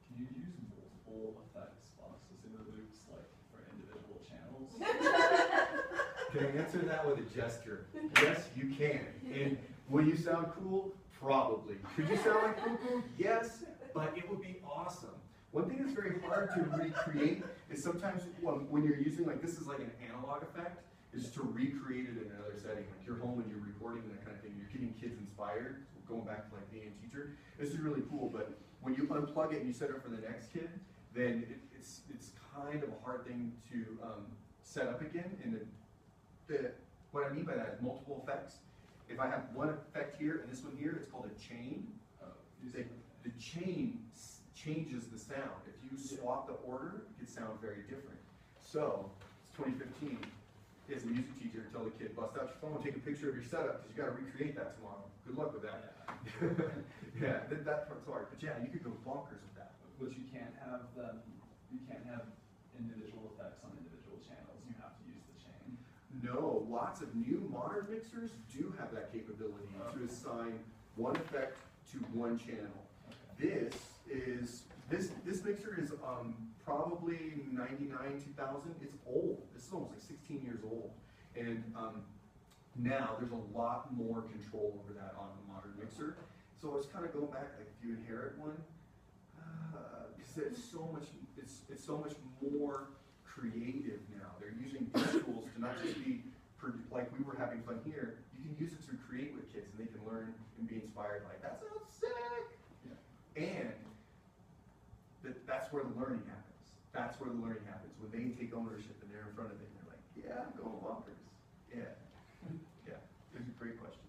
Can you use multiple effects boxes in the loops, like for individual channels? Can I answer that with a gesture? Yes, you can. And will you sound cool? Probably. Could you sound like cuckoo? Yes, but it would be awesome. One thing that's very hard to recreate is sometimes when you're using, like, this is like an analog effect, is to recreate it in another setting. Like you're home and you're recording and that kind of thing. You're getting kids inspired. Going back to like being a teacher, this is really cool. But when you unplug it and you set it up for the next kid, then it's kind of a hard thing to set up again. And what I mean by that is multiple effects. If I have one effect here and this one here, it's called a chain. The chain changes the sound. If you swap the order, it can sound very different. So it's 2015. as a music teacher, tell the kid, bust out your phone, take a picture of your setup, because you gotta recreate that tomorrow. Good luck with that. Yeah, that part's hard, but yeah, you could go bonkers with that. But you can't have individual effects on individual channels. You have to use the chain. No, lots of new modern mixers do have that capability to assign one effect to one channel. Okay. This mixer is probably 99, 2000. It's old. This is almost like 16 years old. And now there's a lot more control over that on the modern mixer. So I was kind of going back, like if you inherit one, because it's so much more creative now. They're using these tools to not just be, like we were having fun here, you can use it to create with kids and they can learn and be inspired like, that sounds sick! Yeah. And that's where the learning happens. That's where the learning happens, when they take ownership and they're in front of it and they're like, yeah, I'm going bonkers. Yeah. Yeah, it's a great question.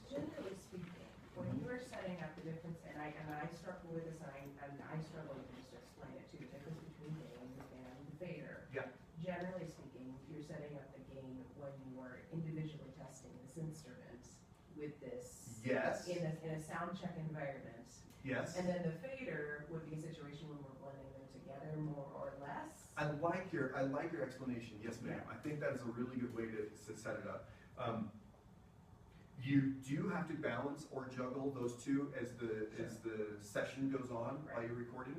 Generally speaking, when you are setting up the difference, and I struggle with this, and I struggle with just to explain it too, the difference between gain and the fader. Yeah. Generally speaking, you're setting up the gain when you are individually testing this instrument with this. Yes. In a sound check environment. Yes. And then the fader would be a situation when we're blending them together more or less. I like your explanation. Yes, ma'am. I think that is a really good way to set it up. You do have to balance or juggle those two as the session goes on while you're recording.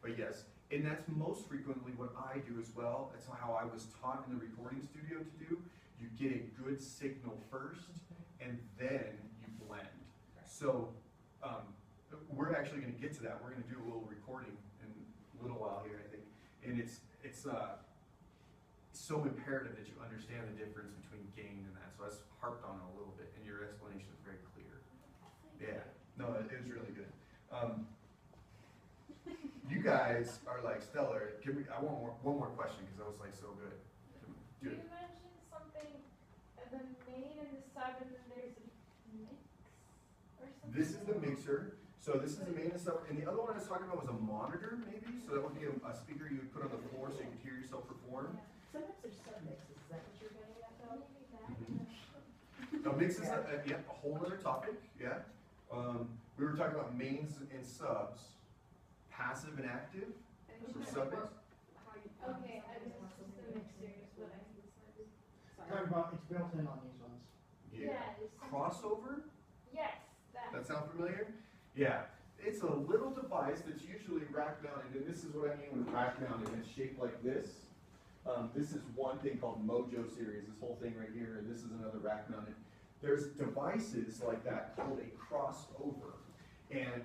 But yes, and that's most frequently what I do as well. That's how I was taught in the recording studio to do. You get a good signal first, and then you blend. So we're actually going to get to that. We're going to do a little recording in a little while here, I think. And it's so imperative that you understand the difference between gain and that. So I harped on it a little bit, and your explanation is very clear. Yeah, no, it was really good. You guys are like stellar. I want one more question because that was like so good. You mentioned something, the main and the sub, and then there's a mix or something? This is the mixer. So this is the main stuff, and the other one I was talking about was a monitor, maybe. So that would be a speaker you would put on the floor so you could hear yourself perform. Sometimes there's sub-mixes, is that what you're getting at though? Maybe that. Now mix is a whole other topic. Yeah. We were talking about mains and subs, passive and active. So sub mix. Okay, I was just the mixer is what I said. Talking about, it's built in on these ones. Yeah. Yes. Crossover. Yes, That sound familiar? Yeah. It's a little device that's usually rack mounted, and this is what I mean with rack mounted. It's shaped like this. This is one thing called Mojo series, this whole thing right here, and this is another rack mounted. There's devices like that called a crossover. And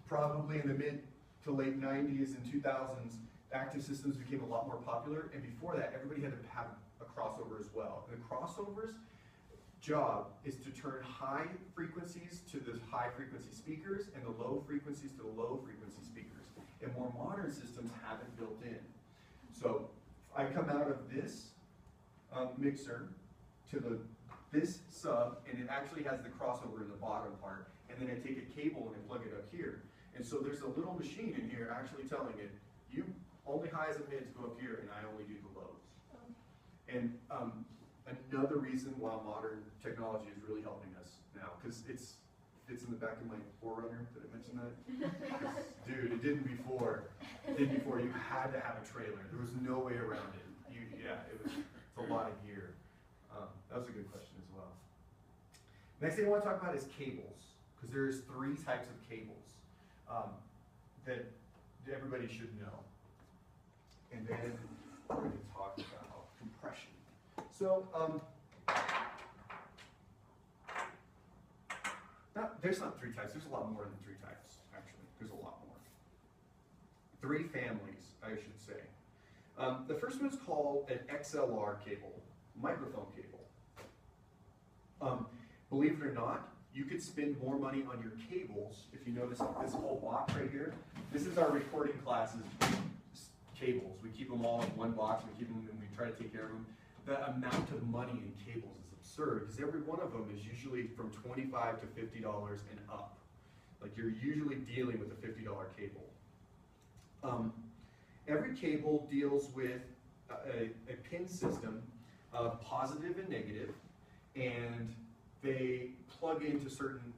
probably in the mid to late 90s and 2000s, active systems became a lot more popular, and before that, everybody had to have a crossover as well. And the crossover's job is to turn high frequencies to the high frequency speakers and the low frequencies to the low frequency speakers. And more modern systems have it built in. So I come out of this mixer to this sub, and it actually has the crossover in the bottom part. And then I take a cable and I plug it up here. And so there's a little machine in here actually telling it, you only highs and mids go up here, and I only do the lows. And another reason why modern technology is really helping us now, because it's in the back of my Forerunner. Did I mention that? Dude, it didn't before. You had to have a trailer. There was no way around it. It's a lot of gear. That was a good question as well. Next thing I want to talk about is cables, because there's 3 types of cables that everybody should know. And then we're going to talk about compression. So, there's not 3 types. There's a lot more than 3 types, actually. There's a lot more. 3 families, I should say. The first one is called an XLR cable, microphone cable. Believe it or not, you could spend more money on your cables if you notice this whole box right here. This is our recording classes cables. We keep them all in one box. We keep them and we try to take care of them. The amount of money in cables is absurd because every one of them is usually from $25 to $50 and up. Like you're usually dealing with a $50 cable. Every cable deals with a pin system of positive and negative, and they plug into certain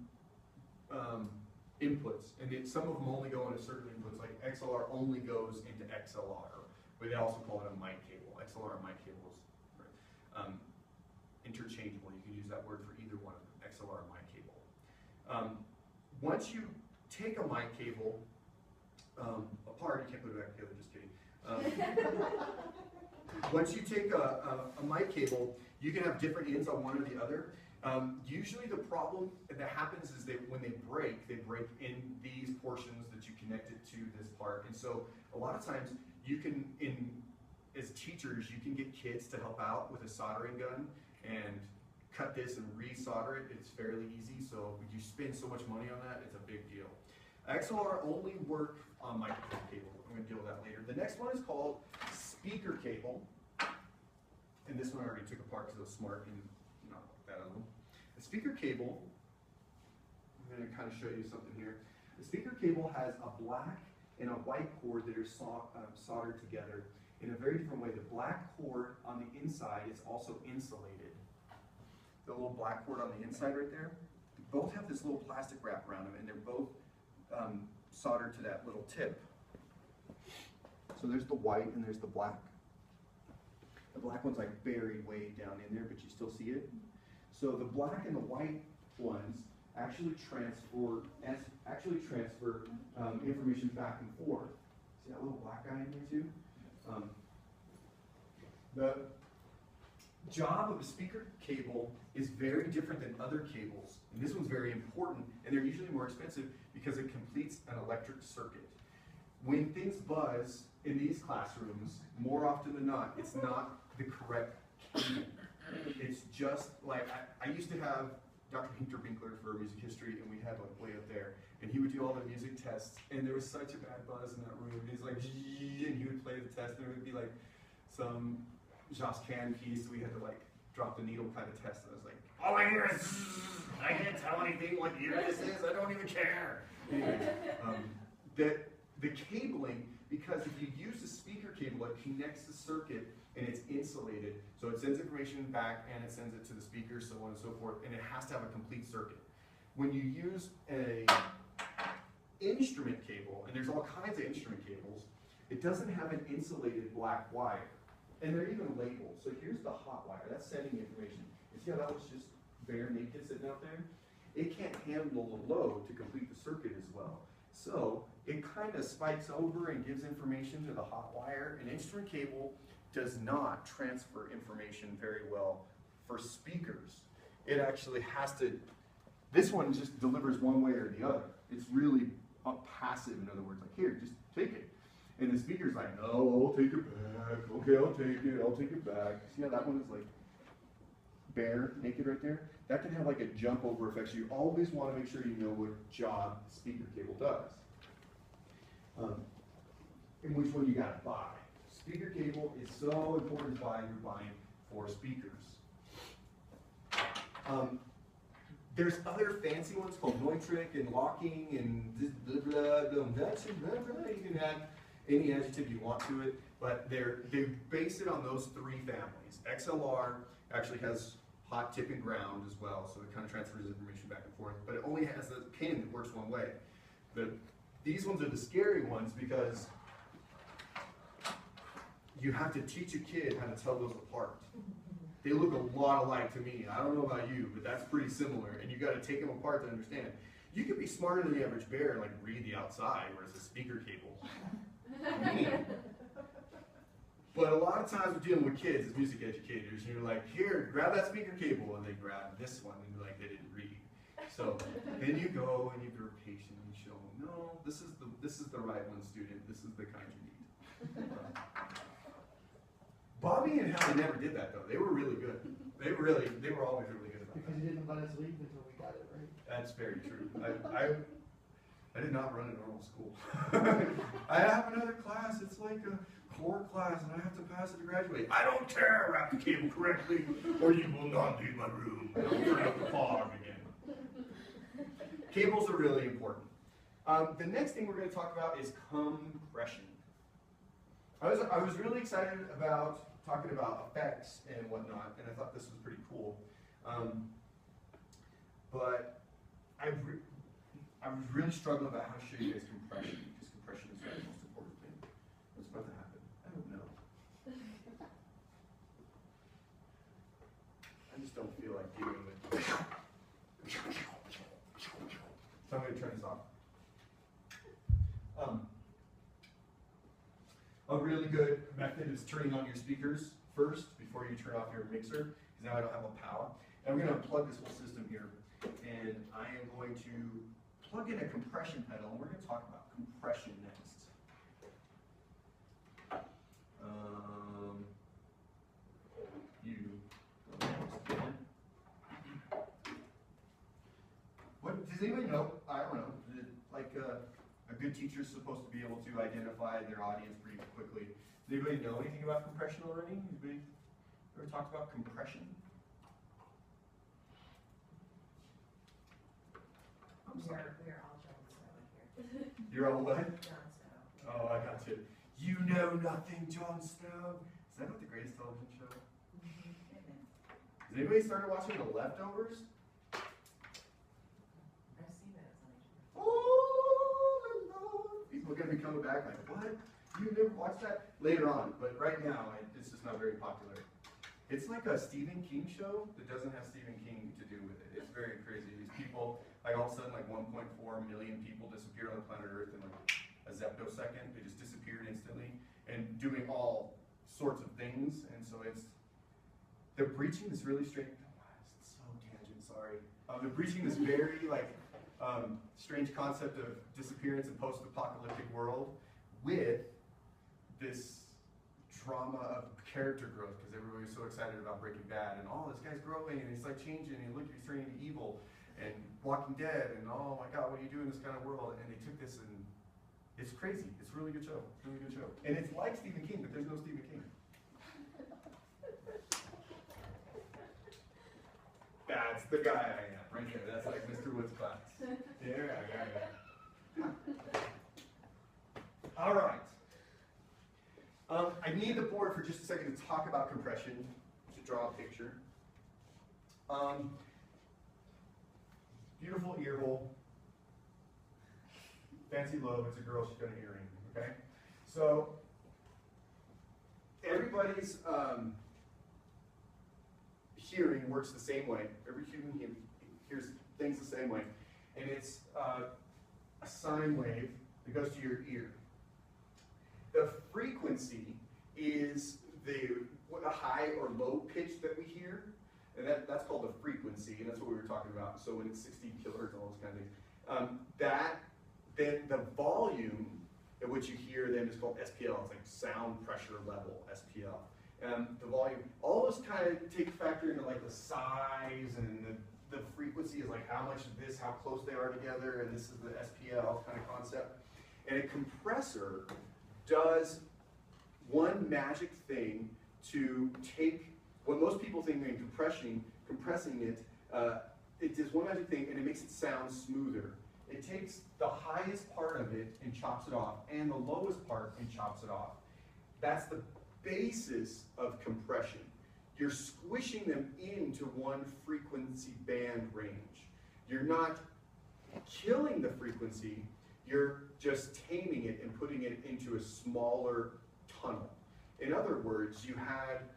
inputs, and some of them only go into certain inputs, like XLR only goes into XLR, but they also call it a mic cable. XLR and mic cables, right? Interchangeable. You can use that word for either one of them, XLR and mic cable. Once you take a mic cable apart, you can't put it back together, just kidding. Once you take a mic cable, you can have different ends on one or the other. Usually the problem that happens is that when they break in these portions that you connected to this part. And so a lot of times you can, as teachers, you can get kids to help out with a soldering gun and cut this and re-solder it. It's fairly easy, so you spend so much money on that, it's a big deal. XLR only work on microphone cable. I'm going to deal with that later. The next one is called speaker cable. And this one I already took apart because it was smart and not that other one. The speaker cable, I'm going to kind of show you something here. The speaker cable has a black and a white cord that are soldered together in a very different way. The black cord on the inside is also insulated. The little black cord on the inside right there, both have this little plastic wrap around them, and they're both soldered to that little tip. So there's the white and there's the black. The black one's like buried way down in there, but you still see it. So the black and the white ones actually transfer information back and forth. See that little black guy in there too? The job of a speaker cable is very different than other cables, and this one's very important, and they're usually more expensive because it completes an electric circuit. When things buzz in these classrooms, more often than not, it's not the correct cable. It's just like, I used to have Dr. Hinterbinkler for music history, and we had like way up there, and he would do all the music tests, and there was such a bad buzz in that room. He's like, and he would play the test, and it would be like some Josquin piece, we had to like drop the needle kind of test, and I was like, all I hear is, I can't tell anything what year this is, I don't even care. Anyways, the cabling, because if you use a speaker cable, it connects the circuit and it's insulated, so it sends information back and it sends it to the speaker, so on and so forth, and it has to have a complete circuit. When you use a instrument cable, and there's all kinds of instrument cables, it doesn't have an insulated black wire. And they're even labeled. So here's the hot wire, that's sending information. You see how that was just bare naked sitting out there? It can't handle the load to complete the circuit as well. So it kind of spikes over and gives information to the hot wire. An instrument cable does not transfer information very well for speakers. It actually has to, this one just delivers one way or the other. It's really passive, in other words, like here, just take it. And the speaker's like, no, I'll take it back. Okay, I'll take it back. See how that one is like bare, naked right there? That can have like a jump over effect. So you always want to make sure you know what job the speaker cable does. And which one you gotta buy. Speaker cable is so important to buy if you're buying for speakers. There's other fancy ones called Neutrik and locking and blah, blah, blah, blah. You can add any adjective you want to it, but they base it on those three families. XLR actually has hot, tip, and ground as well, so it kind of transfers information back and forth, but it only has a pin that works one way. These ones are the scary ones because you have to teach a kid how to tell those apart. They look a lot alike to me. I don't know about you, but that's pretty similar, and you got to take them apart to understand. You could be smarter than the average bear and like read the outside, whereas a speaker cable. But a lot of times we're dealing with kids as music educators, and you're like, here, grab that speaker cable, and they grab this one, and you're like, they didn't read. So then you go and you're patient and you show them, no, this is the right one, student. This is the kind you need. Bobby and Hallie never did that though. They were really good. They were always really good about Because that. you didn't let us leave until we got it right. That's very true. I did not run a normal school. I have another class, it's like a core class, and I have to pass it to graduate. I don't care, wrap the cable correctly, or you will not leave my room. And I'll turn up the fog again. Cables are really important. The next thing we're going to talk about is compression. I was really excited about talking about effects and whatnot, and I thought this was pretty cool. But I was really struggling about how to show you guys compression, because compression is the most important thing. What's about to happen? I don't know. I just don't feel like dealing with it. So I'm going to turn this off. A really good method is turning on your speakers first before you turn off your mixer, because now I don't have a power. And I'm going to unplug this whole system here, and I am going to plug in a compression pedal, and we're going to talk about compression next. What does anybody know? I don't know. Like a good teacher is supposed to be able to identify their audience pretty quickly. Does anybody know anything about compression already? Anybody ever talked about compression? I'm sorry. We're all Jon Snow in here. You're all what? Jon Snow. Oh, I got you. You know nothing, Jon Snow. Is that not the greatest television show? Has anybody started watching The Leftovers? I've seen that, it's on HBO. Oh, Lord. People are going to be coming back like, what? You never watched that? Later on, but right now, it's just not very popular. It's like a Stephen King show that doesn't have Stephen King to do with it. It's very crazy. These people, like all of a sudden, like 1.4 million people disappeared on the planet Earth in like a zeptosecond. They just disappeared instantly and doing all sorts of things. And so they're breaching this really strange, it's so tangent, sorry. They're breaching this very strange concept of disappearance and post-apocalyptic world with this drama of character growth, because everybody was so excited about Breaking Bad, and this guy's growing, and he's like changing, and look, he's turning to evil, and Walking Dead, and oh my God, what do you do in this kind of world? And they took this, and it's crazy. It's a really good show. It's a really good show. And it's like Stephen King, but there's no Stephen King. That's the guy I am, right there. That's like Mr. Wood's class. Yeah. All right. I need the board for just a second to talk about compression, to draw a picture. Beautiful ear hole. Fancy lobe, it's a girl, she's got an earring, okay? So, everybody's hearing works the same way. Every human hears things the same way. And it's a sine wave that goes to your ear. The frequency is the high or low pitch that we hear, and that's called the frequency, and that's what we were talking about. So when it's 60 kilohertz and all those kind of things, then the volume at which you hear them is called SPL. It's like sound pressure level, SPL. The volume, all those kind of take factor into like the size, and the frequency is like how much of this, how close they are together, and this is the SPL kind of concept. And a compressor does one magic thing to take what most people think in compressing it, it does one magic thing and it makes it sound smoother. It takes the highest part of it and chops it off, and the lowest part and chops it off. That's the basis of compression. You're squishing them into one frequency band range. You're not killing the frequency, you're just taming it and putting it into a smaller tunnel. In other words, you had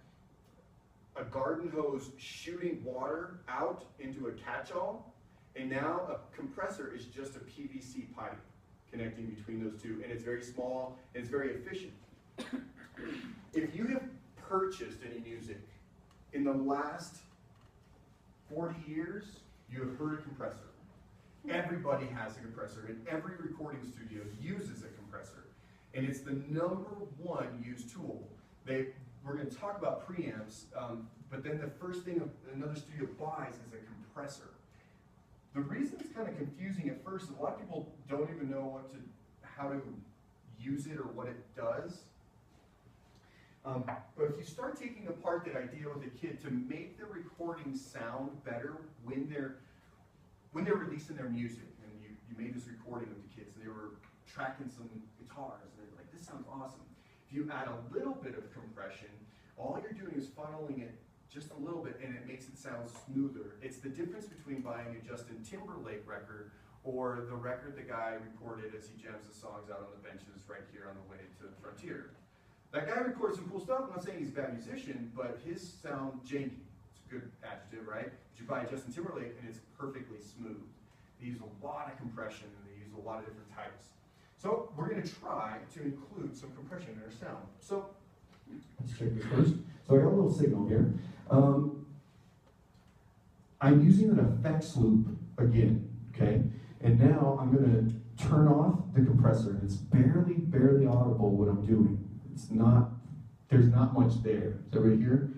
a garden hose shooting water out into a catch-all, and now a compressor is just a PVC pipe connecting between those two, and it's very small and it's very efficient. If you have purchased any music in the last 40 years, you have heard a compressor. Everybody has a compressor, and every recording studio uses a compressor. And it's the #1 used tool. We're going to talk about preamps, but then the first thing another studio buys is a compressor. The reason it's kind of confusing at first is a lot of people don't even know how to use it or what it does. But if you start taking apart that idea with a kid to make the recording sound better when they're releasing their music, and you made this recording with the kids, and they were tracking some guitars, and they're like, this sounds awesome. If you add a little bit of compression, all you're doing is funneling it just a little bit and it makes it sound smoother. It's the difference between buying a Justin Timberlake record or the record the guy recorded as he jams the songs out on the benches right here on the way to Frontier. That guy records some cool stuff. I'm not saying he's a bad musician, but his sound janky. It's a good adjective, right? But you buy a Justin Timberlake and it's perfectly smooth. They use a lot of compression and they use a lot of different types. So we're going to try to include some compression in our sound. So let's check this first. So I got a little signal here. I'm using an effects loop again, okay? And now I'm going to turn off the compressor. And it's barely audible what I'm doing. It's not, there's not much there. Is everybody here?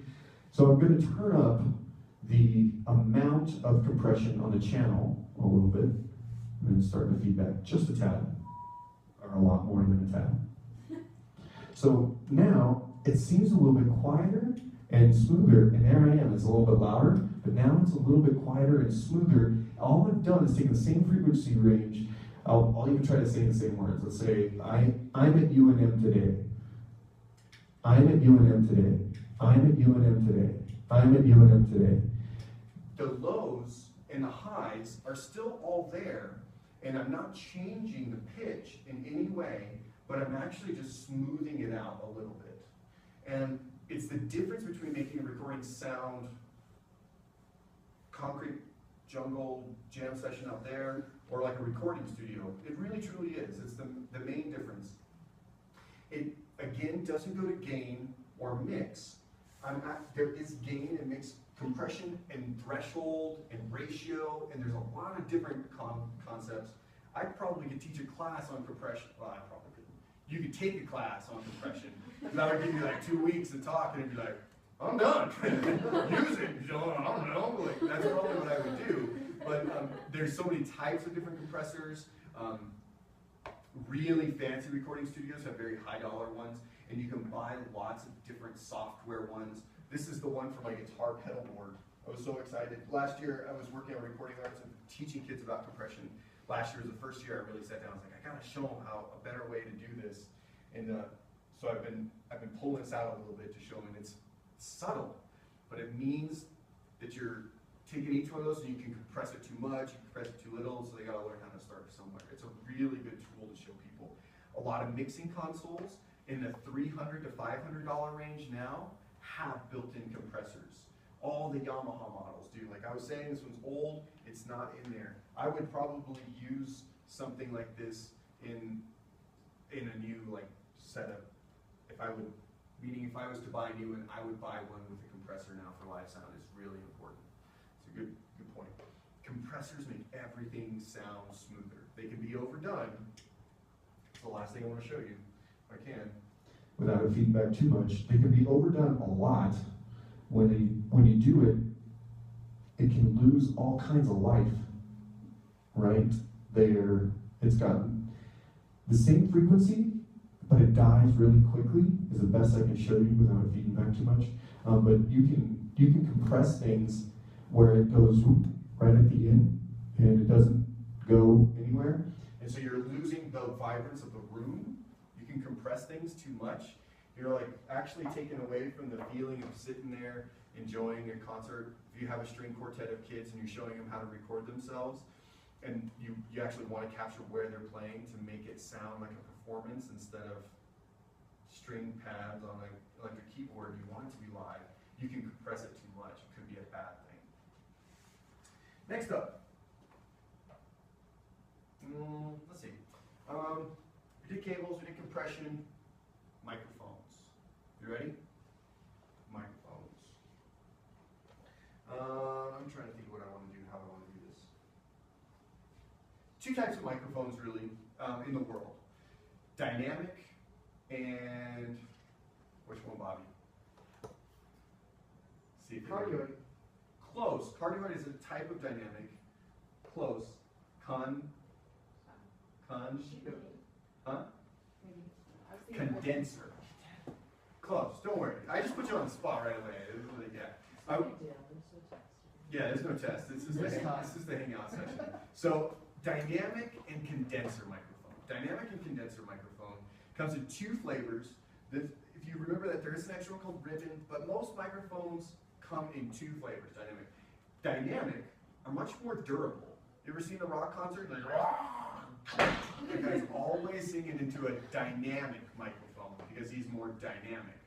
So I'm going to turn up the amount of compression on the channel a little bit. I'm going to start the feedback just a tad, or a lot more than a tad. So now it seems a little bit quieter and smoother, and there I am, it's a little bit louder, but now it's a little bit quieter and smoother. All I've done is taken the same frequency range. I'll even try to say the same words. Let's say, I'm at UNM today. I'm at UNM today. I'm at UNM today. I'm at UNM today. The lows and the highs are still all there, and I'm not changing the pitch in any way, but I'm actually just smoothing it out a little bit. And it's the difference between making a recording sound concrete jungle jam session out there or like a recording studio. It really truly is. It's the main difference. It, again, doesn't go to gain or mix. There is gain and mix, compression and threshold and ratio, and there's a lot of different concepts. I probably could teach a class on compression. Well, I probably couldn't. You could take a class on compression. And I would give you like 2 weeks to talk, and it'd be like, I'm done. Use it. You know, I don't know. Like, that's probably what I would do. But there's so many types of different compressors. Really fancy recording studios have very high dollar ones, and you can buy lots of different software ones. This is the one for my guitar pedal board. I was so excited. Last year, I was working on recording arts and teaching kids about compression. Last year was the first year I really sat down. I was like, I gotta show them how a better way to do this. And so I've been pulling this out a little bit to show them. It's subtle, but it means that you're taking each one of those and you can compress it too much, you can compress it too little, so they gotta learn how to start somewhere. It's a really good tool to show people. A lot of mixing consoles in the $300 to $500 range now have built-in compressors. All the Yamaha models do. Like I was saying, this one's old, it's not in there. I would probably use something like this in a new like setup. Meaning if I was to buy a new one, I would buy one with a compressor now for live sound. It's really important. It's a good point. Compressors make everything sound smoother. They can be overdone. It's the last thing I want to show you, if I can. Without feedback too much, they can be overdone a lot. When you do it, it can lose all kinds of life, right? It's got the same frequency, but it dies really quickly, is the best I can show you without feeding back too much. But you can compress things where it goes right at the end, and it doesn't go anywhere. And so you're losing the vibrance of the room. You can compress things too much. You're like actually taken away from the feeling of sitting there enjoying a concert. If you have a string quartet of kids and you're showing them how to record themselves, and you actually want to capture where they're playing to make it sound like a performance instead of string pads on an electric keyboard, you want it to be live, you can compress it too much. It could be a bad thing. Next up, let's see. We did cables, we did compression, microphones. You ready? Microphones. I'm trying to think of what I want to do, how I want to do this. Two types of microphones really in the world. Dynamic and, which one, Bobby? See if Cardioid. Close. Cardioid is a type of dynamic. Close. Condenser. Close. Don't worry. I just put you on the spot right away. Yeah, there's no test. This is the hangout session. So, dynamic and condenser microphone. Dynamic and condenser microphone comes in two flavors. If you remember that there is an extra one called ribbon, but most microphones come in two flavors, dynamic. Dynamic are much more durable. You ever seen a rock concert? Like, the guy's always singing into a dynamic microphone because he's more dynamic.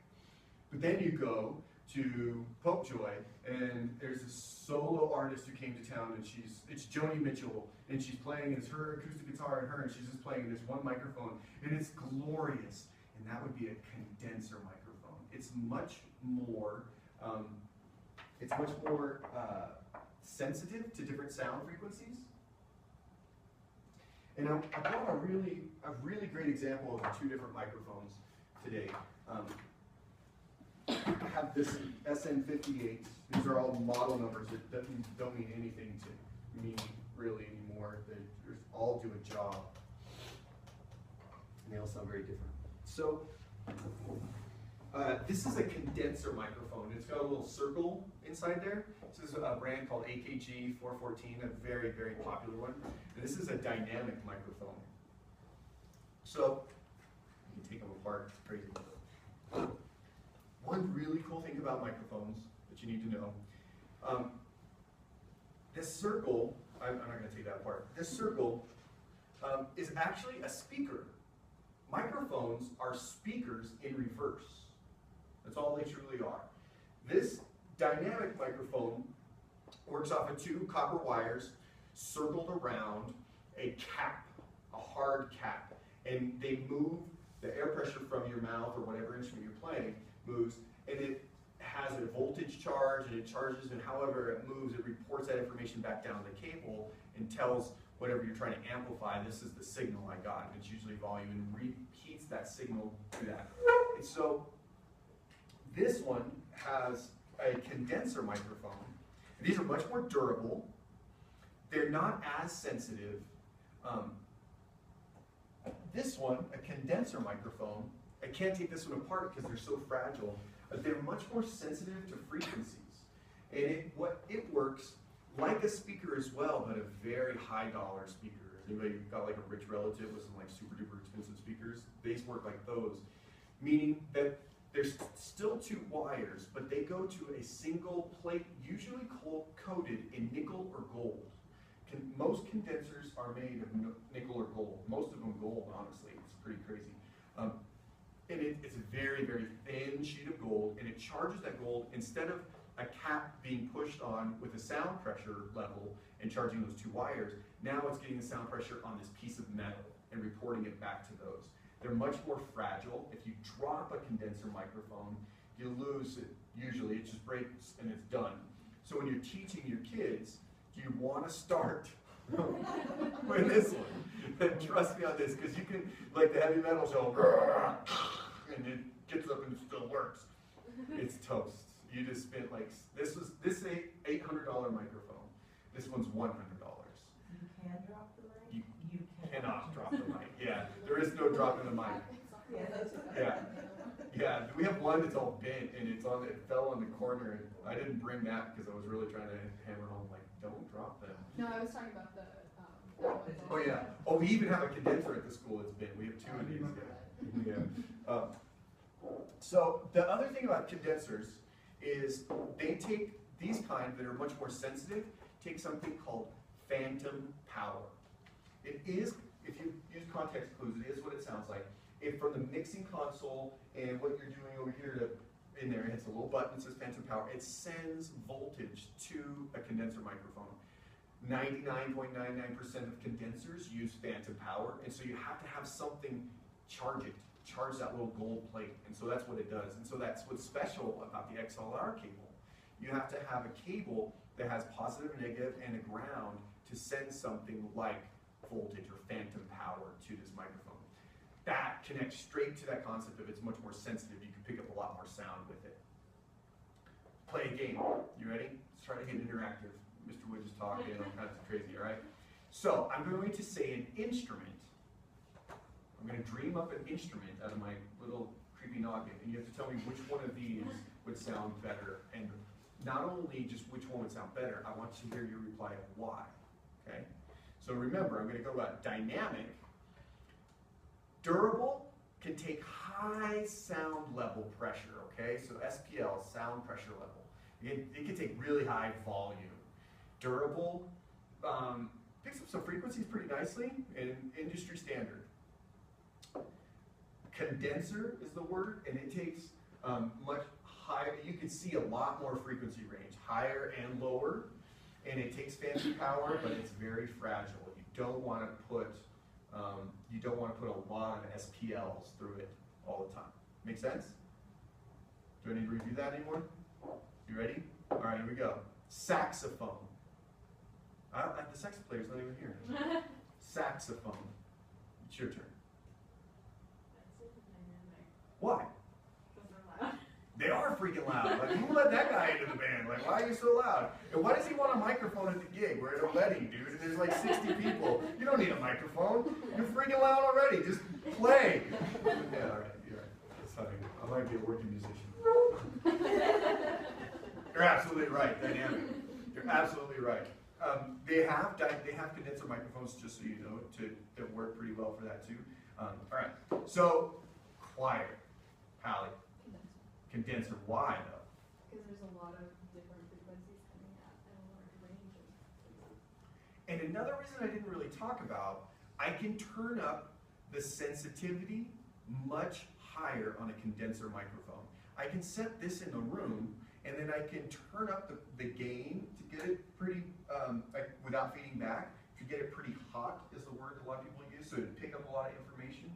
But then you go to Popejoy, and there's a solo artist who came to town, and it's Joni Mitchell, and she's playing, it's her acoustic guitar and she's just playing, and there's one microphone, and it's glorious, and that would be a condenser microphone. It's much more, sensitive to different sound frequencies. And I brought a really great example of two different microphones today. I have this SN58. These are all model numbers that don't mean anything to me really anymore. They all do a job. And they all sound very different. So this is a condenser microphone. It's got a little circle inside there. This is a brand called AKG 414, a very, very popular one. And this is a dynamic microphone. So you can take them apart, it's crazy. One really cool thing about microphones that you need to know, this circle, I'm not going to take that apart, this circle is actually a speaker. Microphones are speakers in reverse. That's all they truly are. This dynamic microphone works off of two copper wires circled around a cap, a hard cap, and they move the air pressure from your mouth or whatever instrument you're playing moves, and it has a voltage charge, and it charges, and however it moves, it reports that information back down the cable and tells whatever you're trying to amplify, this is the signal I got. And it's usually volume, and repeats that signal to that. And so this one has a condenser microphone. And these are much more durable. They're not as sensitive. This one, a condenser microphone, I can't take this one apart because they're so fragile, but they're much more sensitive to frequencies. And it works like a speaker as well, but a very high dollar speaker. Anybody got like a rich relative with some like super duper expensive speakers? These work like those, meaning that there's still two wires, but they go to a single plate, usually coated in nickel or gold. Most condensers are made of nickel or gold. Most of them gold, honestly. It's pretty crazy. And it's a very, very thin sheet of gold, and it charges that gold instead of a cap being pushed on with a sound pressure level and charging those two wires. Now it's getting the sound pressure on this piece of metal and reporting it back to those. They're much more fragile. If you drop a condenser microphone, you lose it. Usually it just breaks and it's done. So when you're teaching your kids, you want to start with this one. And trust me on this, because you can, like the heavy metal show, and it gets up and it still works. It's toast. You just spent like, this is a $800 microphone. This one's $100. You can drop the mic? You cannot drop the mic. Yeah, there is no dropping the mic. Yeah, we have one that's all bent and it fell on the corner, and I didn't bring that because I was really trying to hammer home, like, don't drop them. No, I was talking about the, that one. Oh yeah. Oh, we even have a condenser at the school that's bent. We have two of these. Yeah. So the other thing about condensers is they take these kind that are much more sensitive, take something called phantom power. It is, if you use context clues, it is what it sounds like. If from the mixing console and what you're doing over here in there, it hits a little button that says phantom power, it sends voltage to a condenser microphone. 99.99% of condensers use phantom power, and so you have to have something charge that little gold plate, and so that's what it does. And so that's what's special about the XLR cable. You have to have a cable that has positive, negative, and a ground to send something like voltage or phantom power to this microphone. That connects straight to that concept of it's much more sensitive. You can pick up a lot more sound with it. Play a game. You ready? Let's try to get interactive. Mr. Wood is talking, all kinds of crazy, all right? So I'm going to say an instrument. I'm going to dream up an instrument out of my little creepy noggin, and you have to tell me which one of these would sound better. And not only just which one would sound better, I want to hear your reply of why, okay? So remember, I'm going to go about dynamic. Durable can take high high sound level pressure, okay? So SPL, sound pressure level. It can take really high volume. Durable, picks up some frequencies pretty nicely, and industry standard. Condenser is the word, and it takes much higher, you can see a lot more frequency range, higher and lower, and it takes fancy power, but it's very fragile. You don't want to put a lot of SPLs through it all the time. Make sense? Do I need to review that anymore? You ready? All right, here we go. Saxophone. The sax player's not even here. Saxophone. It's your turn. Why? They are freaking loud. Like, who let that guy into the band? Like, why are you so loud? And why does he want a microphone at the gig? We're at a wedding, dude, and there's like 60 people. You don't need a microphone. You're freaking loud already. Just play. Yeah, all right, you're right. That's funny. I might be a working musician. You're absolutely right. Dynamic. You're absolutely right. They have condenser microphones, just so you know, that work pretty well for that too. All right. So, choir. Hallie. Condenser. Why though? Because there's a lot of different frequencies coming out and a large range of frequencies. And another reason I didn't really talk about, I can turn up the sensitivity much higher on a condenser microphone. I can set this in the room, and then I can turn up the gain to get it pretty, like without feeding back, to get it pretty hot is the word a lot of people use, so to pick up a lot of information,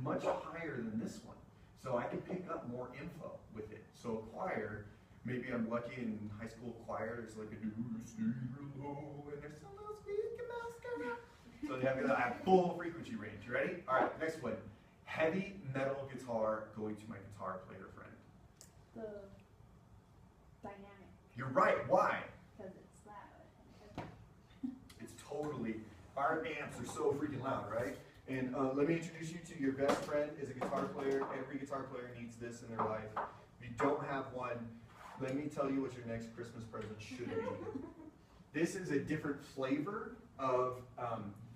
much higher than this one. So I can pick up more info with it. So a choir, maybe I'm lucky in high school choir, there's like a do C low, and there's some little squeaky mouse coming out. So they have full frequency range. You ready? All right, next one. Heavy metal guitar going to my guitar player friend. The dynamic, You're right. Why? because it's loud. It's totally, our amps are so freaking loud, right? And let me introduce you to your best friend is a guitar player. Every guitar player needs this in their life. If you don't have one, let me tell you what your next Christmas present should be. This is a different flavor of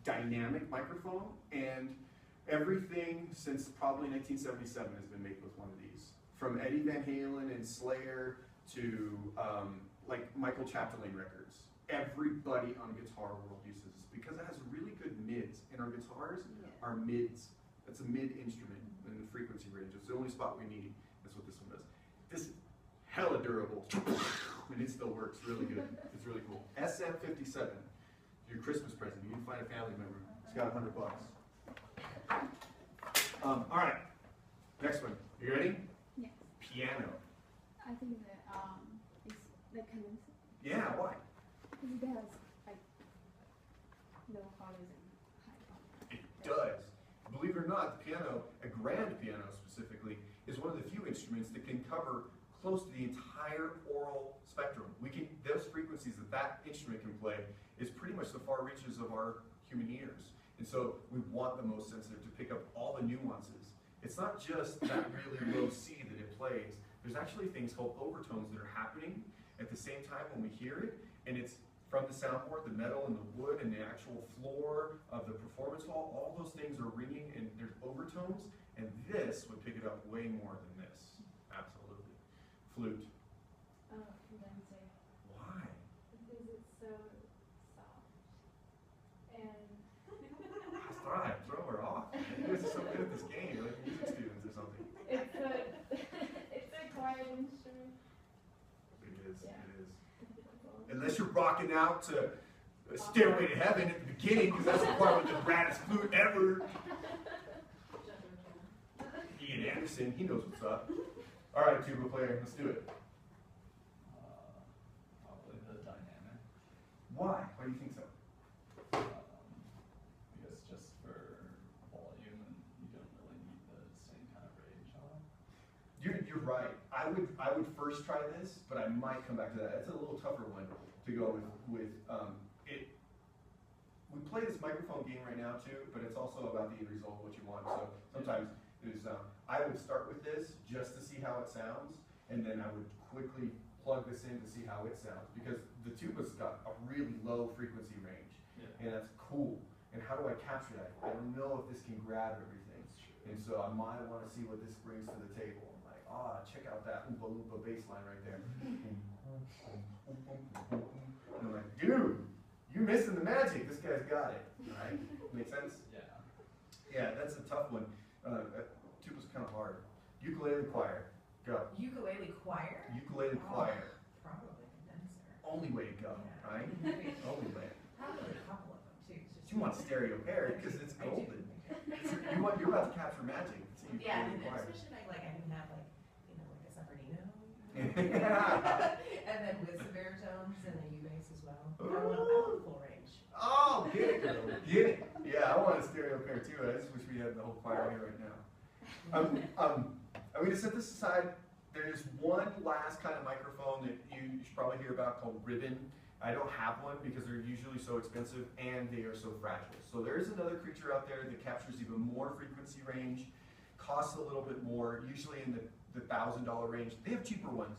dynamic microphone, and everything since probably 1977 has been made with one of these. From Eddie Van Halen and Slayer to like Michael Chapdelaine records. Everybody on Guitar World uses this because it has really good mids, and our guitars are mids. That's a mid instrument in the frequency range. It's the only spot we need. That's what this one does. This is hella durable, and it still works really good. It's really cool. SM57, your Christmas present. You can find a family member. It's got $100. All right, next one. You ready? Yes. Piano. I think that it's the condenser. Yeah, why? Because it has like low hollows and high hollows. It does. Believe it or not, the piano, a grand piano specifically, is one of the few instruments that can cover close to the entire aural spectrum. Those frequencies that instrument can play is pretty much the far reaches of our human ears. And so we want the most sensitive to pick up all the nuances. It's not just that really low C that it plays. There's actually things called overtones that are happening at the same time when we hear it, and it's from the soundboard, the metal and the wood and the actual floor of the performance hall, all those things are ringing and there's overtones, and this would pick it up way more than this. Absolutely. Flute. Oh, condenser. Why? Because it's so soft. And That's right, throw her off. You guys are so good at this game, you're like music students or something. it's a quiet instrument. It is, Yeah. it is. Unless you're rocking out to Stairway to Heaven at the beginning, because that's the part with the raddest flute ever. Ian Anderson, he knows what's up. All right, tuba player, let's do it. Probably the dynamic. Why? Why do you think so? Because just for volume, and you don't really need the same kind of range on it. You're right. I would first try this, but I might come back to that. It's a little tougher one to go with it. We play this microphone game right now too, but it's also about the end result, what you want. So sometimes there's I would start with this just to see how it sounds, and then I would quickly plug this in to see how it sounds, because the tuba's got a really low frequency range, Yeah. and that's cool. And how do I capture that? I don't know if this can grab everything. That's true. And so I might want to see what this brings to the table. I'm like, check out that Oompa Loompa bass line right there. And I'm like, dude, you're missing the magic. This guy's got it. Right? Make sense? Yeah. Yeah, that's a tough one. Tuba's kind of hard. Ukulele choir. Go. Ukulele choir? Ukulele choir. Probably condenser. Only way to go, Yeah. right? Only way. Probably a couple of them too. You want stereo pair because it's I do. golden. You're about to capture magic. It's a Yeah, ukulele and choir. especially like I can have like, like a Sempernino. Yeah. And then with some baritones and then U-bass as well. I want full range. Oh, get it, girl. Get it. Yeah, I want a stereo pair too. I just wish we had the whole choir here right now. I'm going to set this aside. There's one last kind of microphone that you should probably hear about called ribbon. I don't have one because they're usually so expensive and they are so fragile. So there is another creature out there that captures even more frequency range, costs a little bit more, usually in the $1,000 range. They have cheaper ones,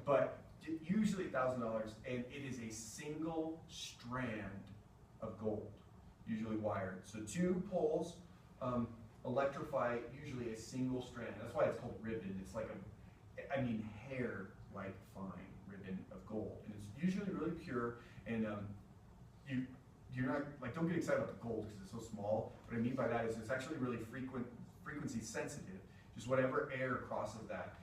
but usually $1,000, and it is a single strand of gold, usually wired. So 2 poles electrify usually a single strand. That's why it's called ribbon. It's like hair-like fine ribbon of gold, and it's usually really pure. And you're not like, don't get excited about the gold because it's so small. What I mean by that is it's actually really frequency sensitive. Just whatever air crosses that,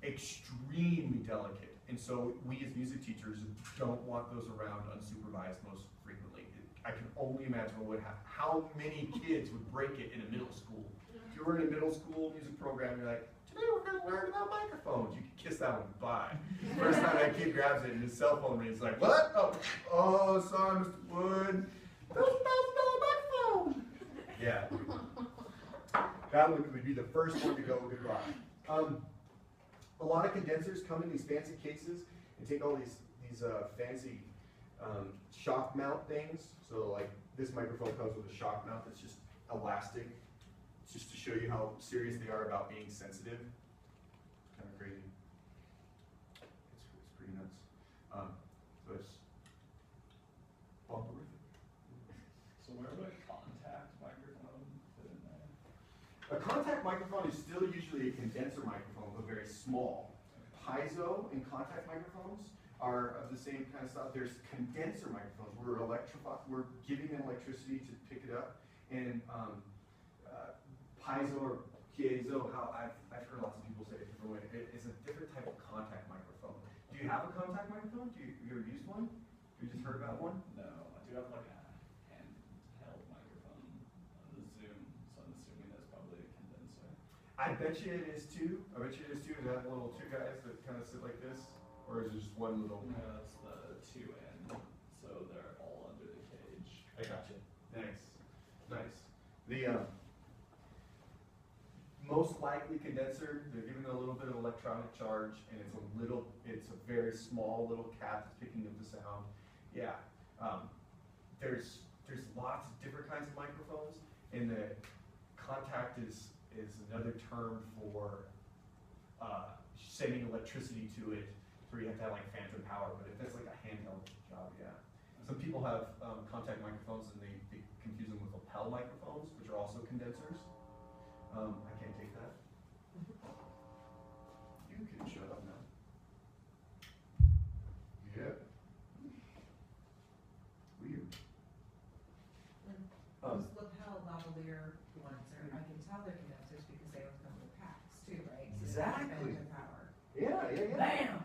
extremely delicate. And so we as music teachers don't want those around unsupervised most frequently. I can only imagine what would happen. How many kids would break it in a middle school? If you were in a middle school music program, you're like, today we're going to learn about microphones. You can kiss that one bye. First time that kid grabs it and his cell phone rings, like, what? Oh, sorry, Mr. Wood. $1,000 microphone. Yeah. That one would be the first one to go goodbye. A lot of condensers come in these fancy cases and take all these fancy shock mount things. So like this microphone comes with a shock mount that's just elastic, just to show you how serious they are about being sensitive. It's kind of crazy. It's pretty nuts. So it's bumperific. So where would a contact microphone fit in there? A contact microphone is still usually a condenser microphone, but very small. Piezo and contact microphones are of the same kind of stuff. There's condenser microphones. We're giving them electricity to pick it up. And piezo or piezo, how I've heard lots of people say it different way. It is a different type of contact microphone. Do you have a contact microphone? Have you ever used one? Have you just heard about one? No, I do have like a handheld microphone on the Zoom, so I'm assuming that's probably a condenser. I bet you it is too. I bet you it is too. Is that little 2 guys that kind of sit like this? Or is it just one little? No, that's the 2 end, so they're all under the cage. I gotcha. Nice. Nice. The most likely condenser, they're giving it a little bit of electronic charge, and it's a very small little cap that's picking up the sound. Yeah. There's lots of different kinds of microphones, and the contact is another term for sending electricity to it, where you have to have like phantom power, but if that's like a handheld job, yeah. Some people have contact microphones and they confuse them with lapel microphones, which are also condensers. I can't take that. You can shut up now. Yep. Weird. Those lapel lavalier ones I can tell they're condensers because they always come with packs too, right? So they have Exactly. phantom power. Yeah. Bam!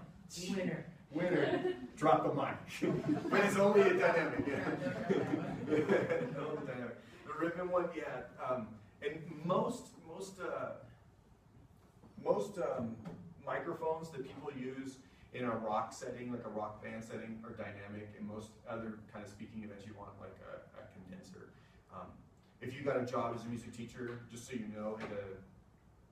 Winner. Winner. Drop the mic. But it's only a dynamic, yeah. Only dynamic. The ribbon one, yeah. And most microphones that people use in a rock setting, like a rock band setting, are dynamic, and most other kind of speaking events you want like a condenser. If you got a job as a music teacher, just so you know, at a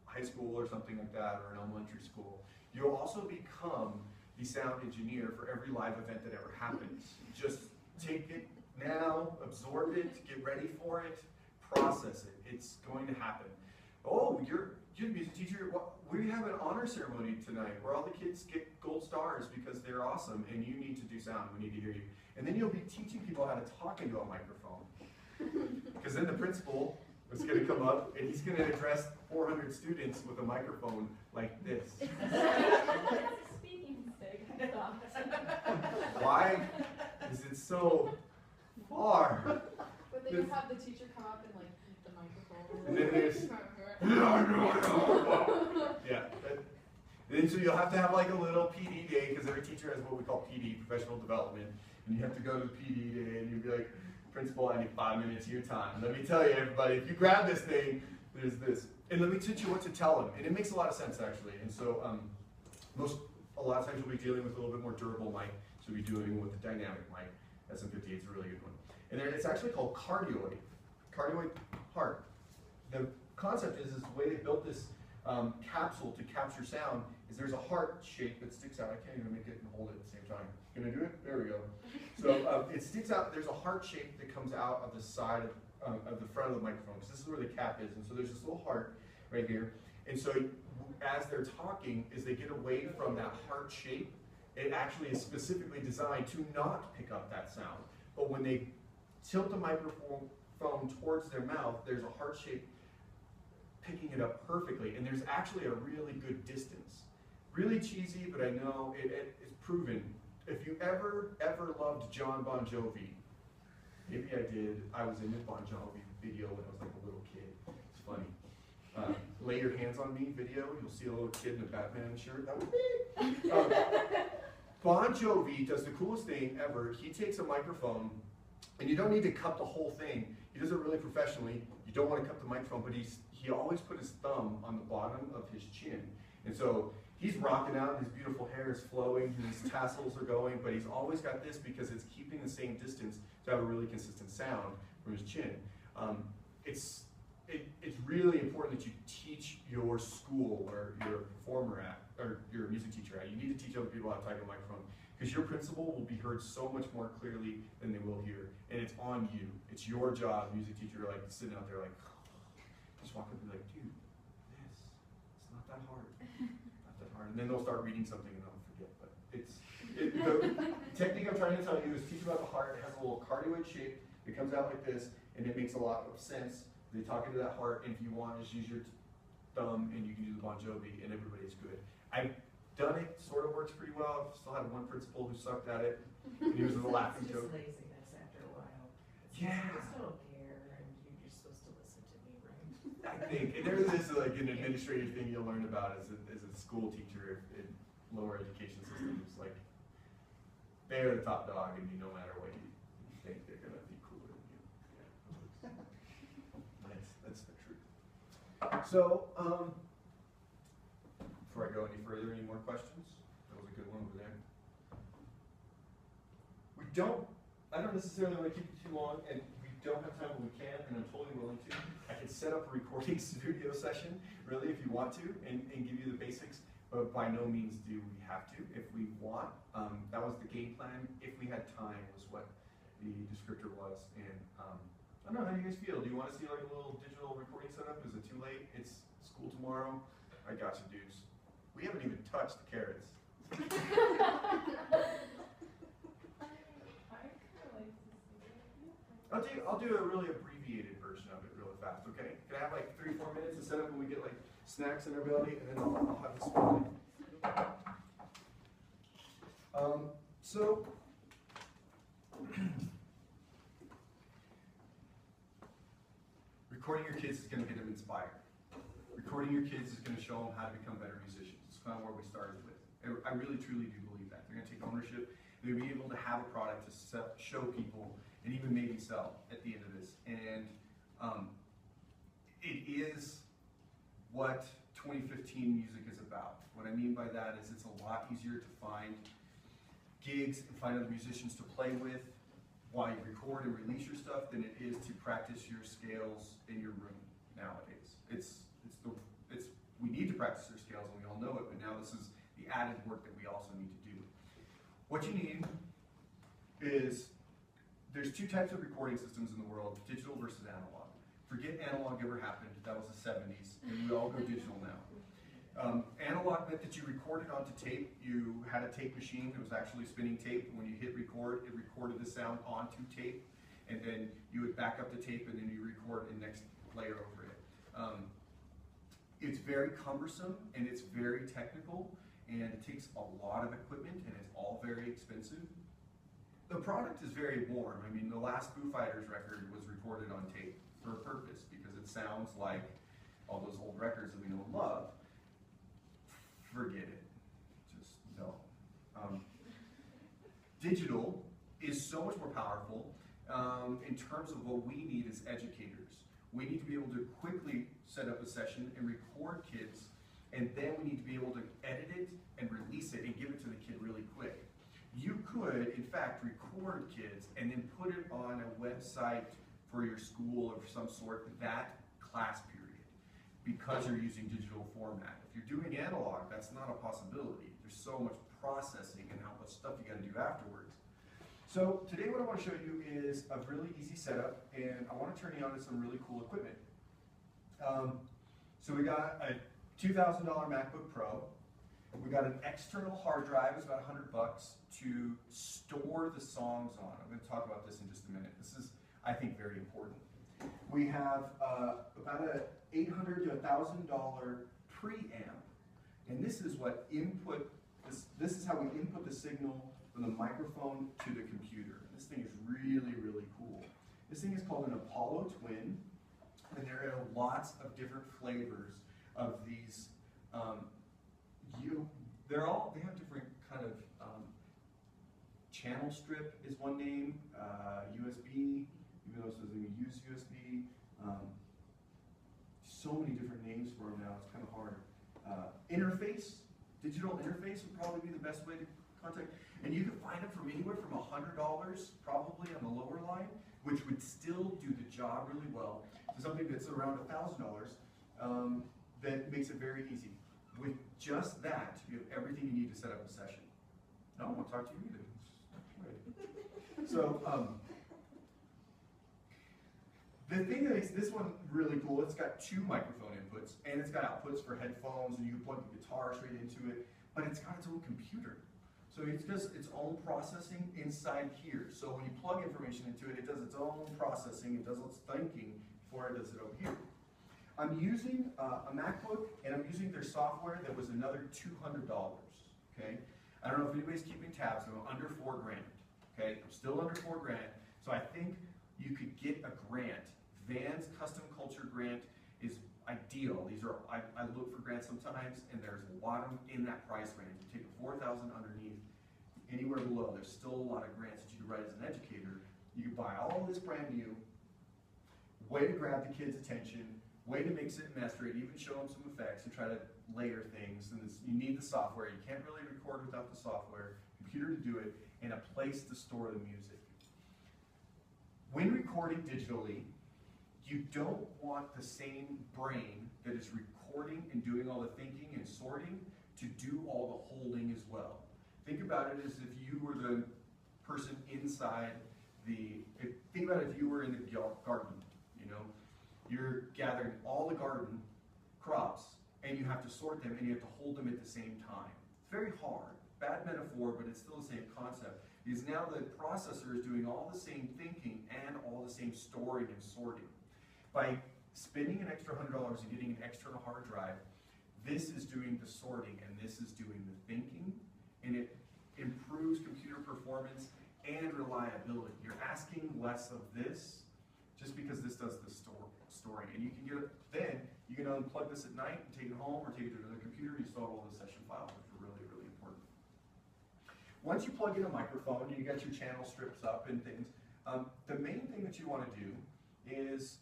high school or something like that, or an elementary school, you'll also become the sound engineer for every live event that ever happens. Just take it now, absorb it, get ready for it, process it. It's going to happen. Oh, you're a music teacher. We have an honor ceremony tonight where all the kids get gold stars because they're awesome, and you need to do sound. We need to hear you. And then you'll be teaching people how to talk into a microphone. Because then the principal was going to come up, and he's going to address 400 students with a microphone like this. It's a speaking stick, I thought. Why is it so far? But then you have the teacher come up and like eat the microphone. And then there's yeah. Then so you'll have to have like a little PD day, because every teacher has what we call PD, professional development, and you have to go to the PD day, and you'd be like, principal, I need 5 minutes of your time. Let me tell you, everybody, if you grab this thing, there's this, and let me teach you what to tell them, and it makes a lot of sense actually. And so a lot of times you'll be dealing with a little bit more durable mic, so you'll be dealing with the dynamic mic. SM58 is a really good one. And then it's actually called cardioid heart. The concept is the way they built this capsule to capture sound is there's a heart shape that sticks out. I can't even make it and hold it at the same time. Can I do it? There we go. So it sticks out. There's a heart shape that comes out of the side of the front of the microphone, because this is where the cap is. And so there's this little heart right here. And so as they're talking, as they get away from that heart shape, it actually is specifically designed to not pick up that sound. But when they tilt the microphone towards their mouth, there's a heart shape picking it up perfectly. And there's actually a really good distance. Really cheesy, but I know it is proven. If you ever loved Bon Jovi, maybe I did. I was in a Bon Jovi video when I was like a little kid. It's funny. Lay Your Hands on Me video, you'll see a little kid in a Batman shirt. That would be. Bon Jovi does the coolest thing ever. He takes a microphone, and you don't need to cut the whole thing. He does it really professionally. You don't want to cut the microphone, but he always put his thumb on the bottom of his chin. And so he's rocking out, his beautiful hair is flowing, his tassels are going, but he's always got this because it's keeping the same distance to have a really consistent sound from his chin. It's really important that you teach your school or your performer at, or your music teacher at. You need to teach other people how to type a microphone, because your principal will be heard so much more clearly than they will hear. And it's on you. It's your job, music teacher, like sitting out there like, just walk up and be like, dude, it's not that hard. Not that hard. And then they'll start reading something and they'll forget. But the technique I'm trying to tell you is teach about the heart. It has a little cardioid shape. It comes out like this, and it makes a lot of sense. They talk into that heart, and if you want, just use your thumb, and you can do the Bon Jovi, and everybody's good. I've done it, sort of works pretty well. I've still had one principal who sucked at it, and he was a laughing It's joke. just laziness after a while. Yeah. I just don't care, and you're just supposed to listen to me, right? I think there's this like an administrative thing you'll learn about as a school teacher in lower education systems. Like, they're the top dog, and no matter what you think, they're gonna be cooler than you. Yeah. That's the truth. So, before I go any further, any more questions? That was a good one over there. I don't necessarily want to keep it too long, and we don't have time, but we can, and I'm totally willing to. I can set up a recording studio session, really, if you want to, and give you the basics, but by no means do we have to. If we want, that was the game plan. If we had time was what the descriptor was, and I don't know, how do you guys feel? Do you want to see like a little digital recording setup? Is it too late? It's school tomorrow. I got you, dudes. We haven't even touched the carrots. I'll do a really abbreviated version of it really fast, okay? Can I have like 3-4 minutes to set up when we get like snacks in our belly, and then I'll have this fun. So recording your kids is going to get them inspired. Recording your kids is going to show them how to become better musicians. It's kind of where we started with. I really, truly do believe that. They're going to take ownership. They'll be able to have a product to show people and even maybe sell at the end of this. And it is what 2015 music is about. What I mean by that is it's a lot easier to find gigs and find other musicians to play with while you record and release your stuff than it is to practice your scales in your room nowadays. We need to practice our scales, and we all know it, but now this is the added work that we also need to do. What you need is, there's two types of recording systems in the world, digital versus analog. Forget analog ever happened, that was the 70s, and we all go digital now. Analog meant that you recorded onto tape. You had a tape machine that was actually spinning tape. When you hit record, it recorded the sound onto tape, and then you would back up the tape, and then you record, and next layer over it. It's very cumbersome and it's very technical and it takes a lot of equipment and it's all very expensive. The product is very warm. I mean, the last Foo Fighters record was recorded on tape for a purpose because it sounds like all those old records that we know and love. Forget it. Just no. Digital is so much more powerful in terms of what we need as educators. We need to be able to quickly set up a session and record kids, and then we need to be able to edit it and release it and give it to the kid really quick. You could, in fact, record kids and then put it on a website for your school of some sort that class period because you're using digital format. If you're doing analog, that's not a possibility. There's so much processing and how much stuff you got to do afterwards. So today what I want to show you is a really easy setup, and I want to turn you on to some really cool equipment. So we got a $2,000 MacBook Pro. We got an external hard drive, it's about $100 to store the songs on. I'm going to talk about this in just a minute. This is, I think, very important. We have about an $800 to $1,000 preamp, and this is what input. This is how we input the signal from the microphone to the computer. This thing is really, really cool. This thing is called an Apollo Twin, and there are lots of different flavors of these. They have different kind of channel strip is one name, USB, even though it says they use USB. So many different names for them now, it's kind of hard. Interface, digital interface would probably be the best way to contact. And you can find them from anywhere from $100 probably on the lower line, which would still do the job really well, to something that's around $1,000 that makes it very easy. With just that, you have everything you need to set up a session. No, I won't talk to you either. So, the thing that makes this one really cool, it's got 2 microphone inputs, and it's got outputs for headphones, and you can plug the guitar straight into it, but it's got its own computer. So it does its own processing inside here. So when you plug information into it, it does its own processing, it does its thinking before it does it over here. I'm using a MacBook, and I'm using their software that was another $200, okay? I don't know if anybody's keeping tabs, I'm under $4 grand, okay? I'm still under $4 grand, so I think you could get a grant. Van's Custom Culture Grant is ideal. These are, I look for grants sometimes, and there's a lot of them in that price range. You take a $4,000 underneath, anywhere below, there's still a lot of grants that you could write as an educator. You could buy all this brand new, way to grab the kids' attention, way to mix it and master it, even show them some effects and try to layer things. And you need the software. You can't really record without the software, computer to do it, and a place to store the music. When recording digitally, you don't want the same brain that is recording and doing all the thinking and sorting to do all the holding as well. Think about it as if you were the person inside think about it if you were in the garden, you know? You're gathering all the garden crops and you have to sort them and you have to hold them at the same time. It's very hard. Bad metaphor, but it's still the same concept. Because now the processor is doing all the same thinking and all the same storing and sorting. By spending an extra $100 and getting an external hard drive, this is doing the sorting and this is doing the thinking, and it improves computer performance and reliability. You're asking less of this just because this does the storing. And you can get it, then you can unplug this at night and take it home or take it to another computer and you still have all the session files, which are really, really important. Once you plug in a microphone, you got your channel strips up and things, the main thing that you want to do is,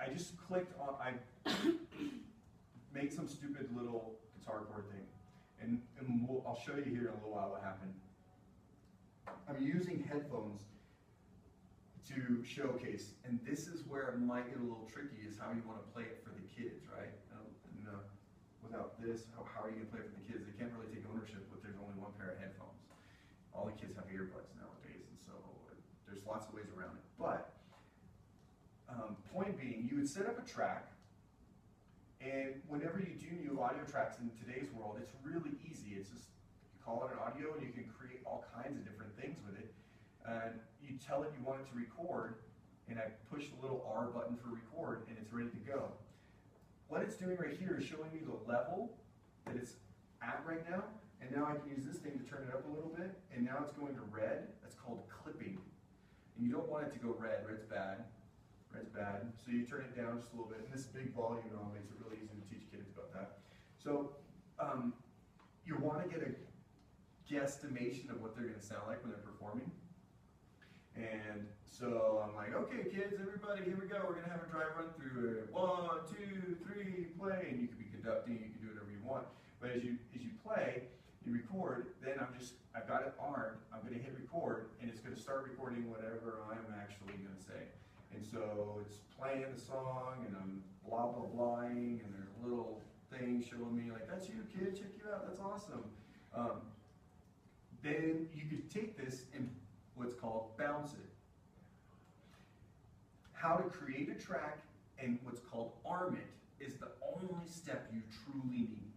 I just clicked on, I made some stupid little guitar chord thing, and I'll show you here in a little while what happened. I'm using headphones to showcase, and this is where it might get a little tricky, is how you want to play it for the kids, right? Without this, how are you going to play it for the kids? They can't really take ownership if there's only one pair of headphones. All the kids have earbuds nowadays, and so there's lots of ways around it. But point being, you would set up a track, and whenever you do new audio tracks in today's world, it's really easy. It's just, you call it an audio, and you can create all kinds of different things with it. And you tell it you want it to record, and I push the little R button for record, and it's ready to go. What it's doing right here is showing me the level that it's at right now, and now I can use this thing to turn it up a little bit, and now it's going to red. That's called clipping. And you don't want it to go red. Red's bad. Red's bad. So you turn it down just a little bit, and this big volume knob makes it really easy to teach kids about that. So you want to get a guesstimation of what they're going to sound like when they're performing. And so I'm like, okay, kids, everybody, here we go. We're going to have a dry run through it. 1, 2, 3, play. And you can be conducting, you can do whatever you want. But as you play, you record, then I've got it armed. I'm going to hit record, and it's going to start recording whatever I'm actually going to say. And so it's playing the song, and I'm blah, blah, blahing, and there's little things showing me, like, that's you, kid, check you out, that's awesome. Then you could take this and what's called bounce it. How to create a track and what's called arm it is the only step you truly need.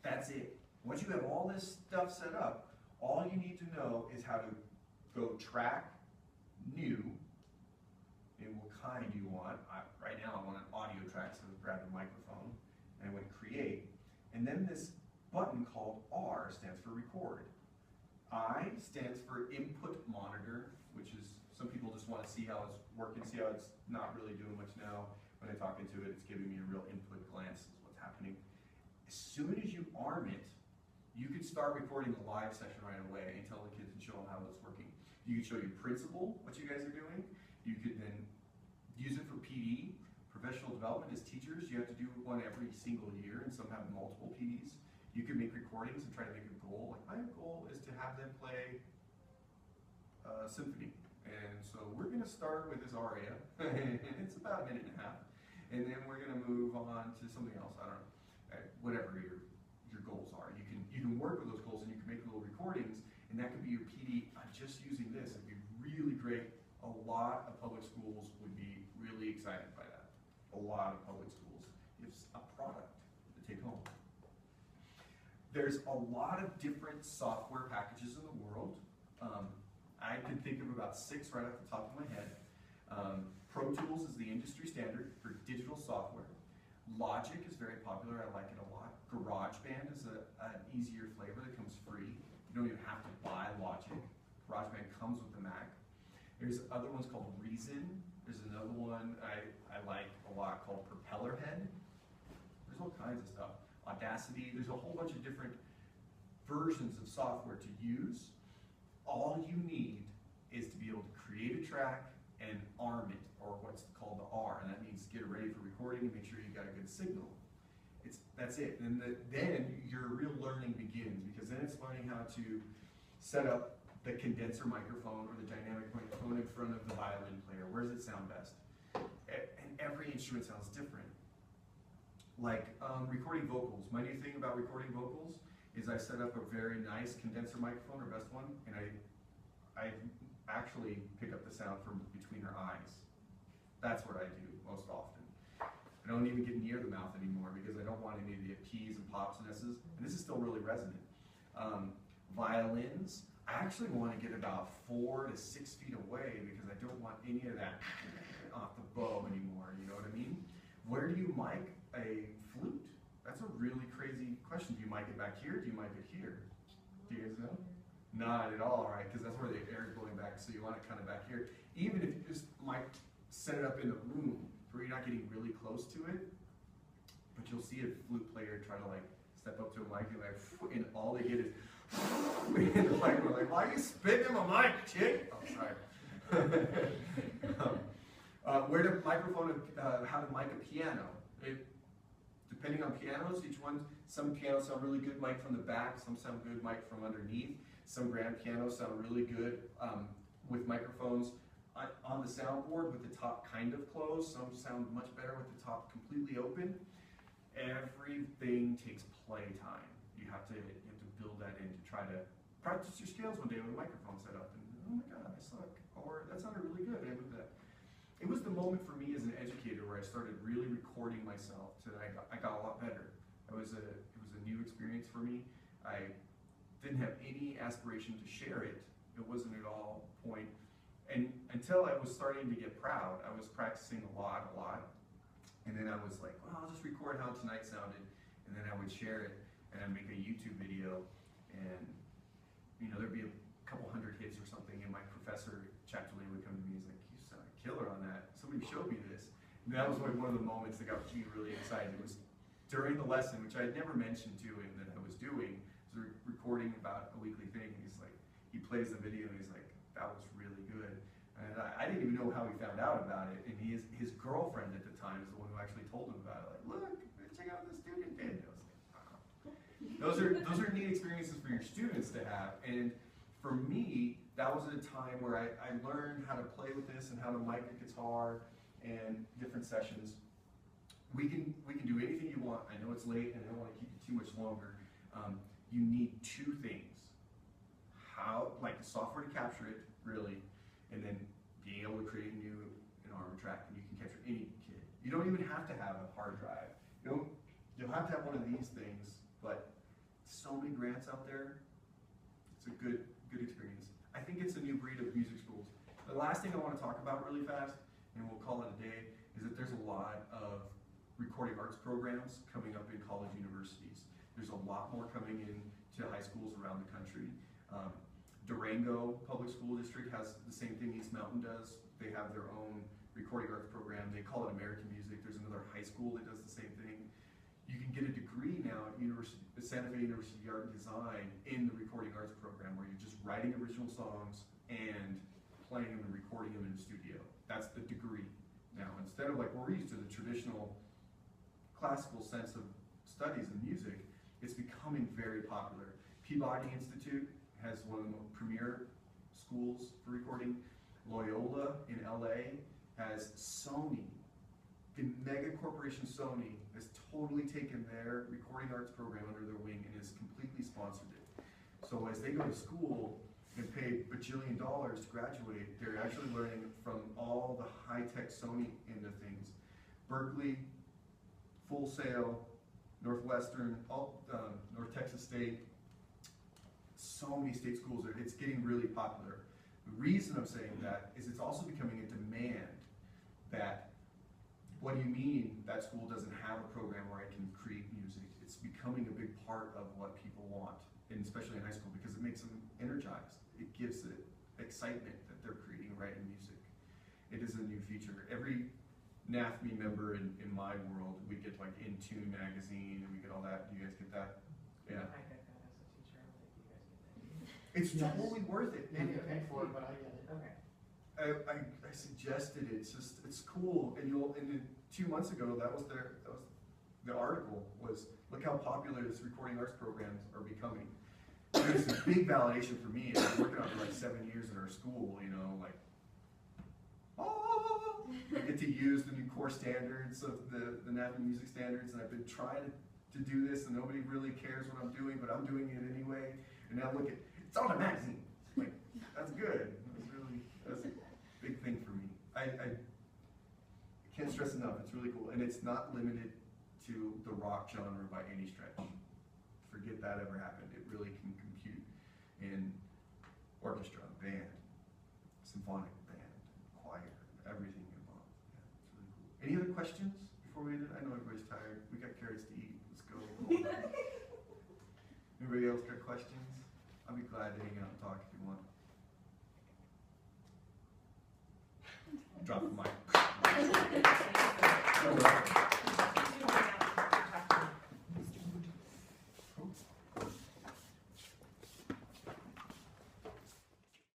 That's it. Once you have all this stuff set up, all you need to know is how to go track, new, and what kind you want. Right now I want an audio track, so I grab a microphone, and I went create. And then this button called R stands for record. I stands for input monitor, which is, some people just want to see how it's working, see how it's not really doing much now. When I talk into it, it's giving me a real input glance is what's happening. As soon as you arm it, you could start recording a live session right away and tell the kids and show them how it's working. You could show your principal what you guys are doing. You could then use it for PD, professional development. As teachers, you have to do one every single year, and some have multiple PDs. You can make recordings and try to make a goal. Like, my goal is to have them play a symphony. And so we're going to start with this aria. It's about 1.5 minutes. And then we're going to move on to something else. I don't know. Whatever your goals are. You can work with those goals, and you can make little recordings, and that could be your PD. I'm just using this. It'd be really great. A lot of public schools would be really excited by that. A lot of public schools. It's a product to take home. There's a lot of different software packages in the world. I can think of about 6 right off the top of my head. Pro Tools is the industry standard for digital software. Logic is very popular. I like it a lot. GarageBand is an easier flavor that comes free. You don't even have to buy Logic. GarageBand comes with the Mac. There's other ones called Reason. There's another one I like a lot called Propellerhead. There's all kinds of stuff. Audacity. There's a whole bunch of different versions of software to use. All you need is to be able to create a track and arm it, or what's called the R, and that means get it ready for recording and make sure you got a good signal. That's it. And then your real learning begins, because then it's learning how to set up the condenser microphone or the dynamic microphone in front of the violin player. Where does it sound best? And every instrument sounds different. Like recording vocals. My new thing about recording vocals is I set up a very nice condenser microphone, our best one, and I actually pick up the sound from between her eyes. That's what I do most often. I don't even get near the mouth anymore because I don't want any of the P's and pops and S's, and this is still really resonant. Violins, I actually want to get about 4 to 6 feet away because I don't want any of that off the bow anymore, you know what I mean? Where do you mic a flute? That's a really crazy question. Do you mic it back here? Do you mic it here? Do you guys know? Not at all, right? Because that's where the air is going back, so you want it kind of back here. Even if you just might set it up in the room where you're not getting really close to it, but you'll see a flute player try to like step up to a mic and like, and all they get is, and like, we're like, why are you spitting in my mic, chick? Oh, sorry. Where to microphone, how to mic a piano. Depending on pianos, each one, some pianos sound really good mic from the back, some sound good mic from underneath. Some grand pianos sound really good with microphones on the soundboard with the top kind of closed. Some sound much better with the top completely open. Everything takes playtime. You have to build that in to try to practice your skills one day with a microphone set up. And oh my God, I suck. Or that sounded really good. And with that, it was the moment for me as an educator where I started really recording myself. So that I got a lot better. It was a new experience for me. I didn't have any aspiration to share it. It wasn't at all point. And until I was starting to get proud, I was practicing a lot. And then I was like, well, I'll just record how tonight sounded, and then I would share it, and I'd make a YouTube video, and you know, there'd be a couple hundred hits or something, and my professor, Chapter Lee, would come to me, he's like, you sound a killer on that. Somebody showed me this. And that was like one of the moments that got me really excited. It was during the lesson, which I had never mentioned to him that I was doing, was recording about a weekly thing, and he's like, he plays the video, and he's like, that was really good. And I didn't even know how he found out about it, and his girlfriend at the time is the one who actually told him about it. Like, look, check out what the student did. I was like, wow. Those are neat experiences for your students to have, and for me, that was at a time where I learned how to play with this and how to mic a guitar and different sessions. We can do anything you want. I know it's late and I don't want to keep you too much longer. You need two things. Like the software to capture it, really, and then being able to create an armor track, and you can capture any kid. You don't even have to have a hard drive. You'll have to have one of these things, but so many grants out there. It's a good experience. I think it's a new breed of music schools. The last thing I want to talk about really fast, and we'll call it a day, is that there's a lot of recording arts programs coming up in college universities. There's a lot more coming in to high schools around the country. Durango Public School District has the same thing East Mountain does. They have their own recording arts program. They call it American Music. There's another high school that does the same thing. You can get a degree now at Santa Fe University Art and Design in the recording arts program, where you're just writing original songs and playing them and recording them in the studio. That's the degree. Now, instead of like we're used to the traditional classical sense of studies in music, it's becoming very popular. Peabody Institute has one of the premier schools for recording. Loyola in LA has Sony. The mega corporation Sony has totally taken their recording arts program under their wing and has completely sponsored it. So as they go to school and pay bajillion dollars to graduate, they're actually learning from all the high-tech Sony into things. Berkeley, Full Sail, Northwestern, North Texas State, so many state schools, it's getting really popular. The reason I'm saying that is it's also becoming a demand that, what do you mean that school doesn't have a program where I can create music? It's becoming a big part of what people want, and especially in high school, because it makes them energized. It gives it excitement that they're creating and writing music. It is a new feature. Every NAfME member in my world, we get like In Tune magazine, and we get all that. Do you guys get that? Yeah. I get that as a teacher. I don't think you guys get that. It's totally worth it. Maybe I paid for it, but I get it. Okay. I suggested it. It's cool. And 2 months ago, that was the article was, look how popular this recording arts programs are becoming. It was a big validation for me. I've been working on it for like 7 years in our school. You know, like, I get to use the new core standards of the NAfME music standards, and I've been trying to do this, and nobody really cares what I'm doing, but I'm doing it anyway. And now look at, it's on a magazine. Like, that's good. That's a big thing for me. I can't stress enough, it's really cool. And it's not limited to the rock genre by any stretch. Forget that ever happened. It really can compute in orchestra, band, symphonic band, choir, everything involved. Yeah, it's really cool. Any other questions before we end it? I know everybody's tired. We got carrots to eat. Let's go. Anybody else got questions? I'll be glad to hang out and talk if you want. Drop the mic.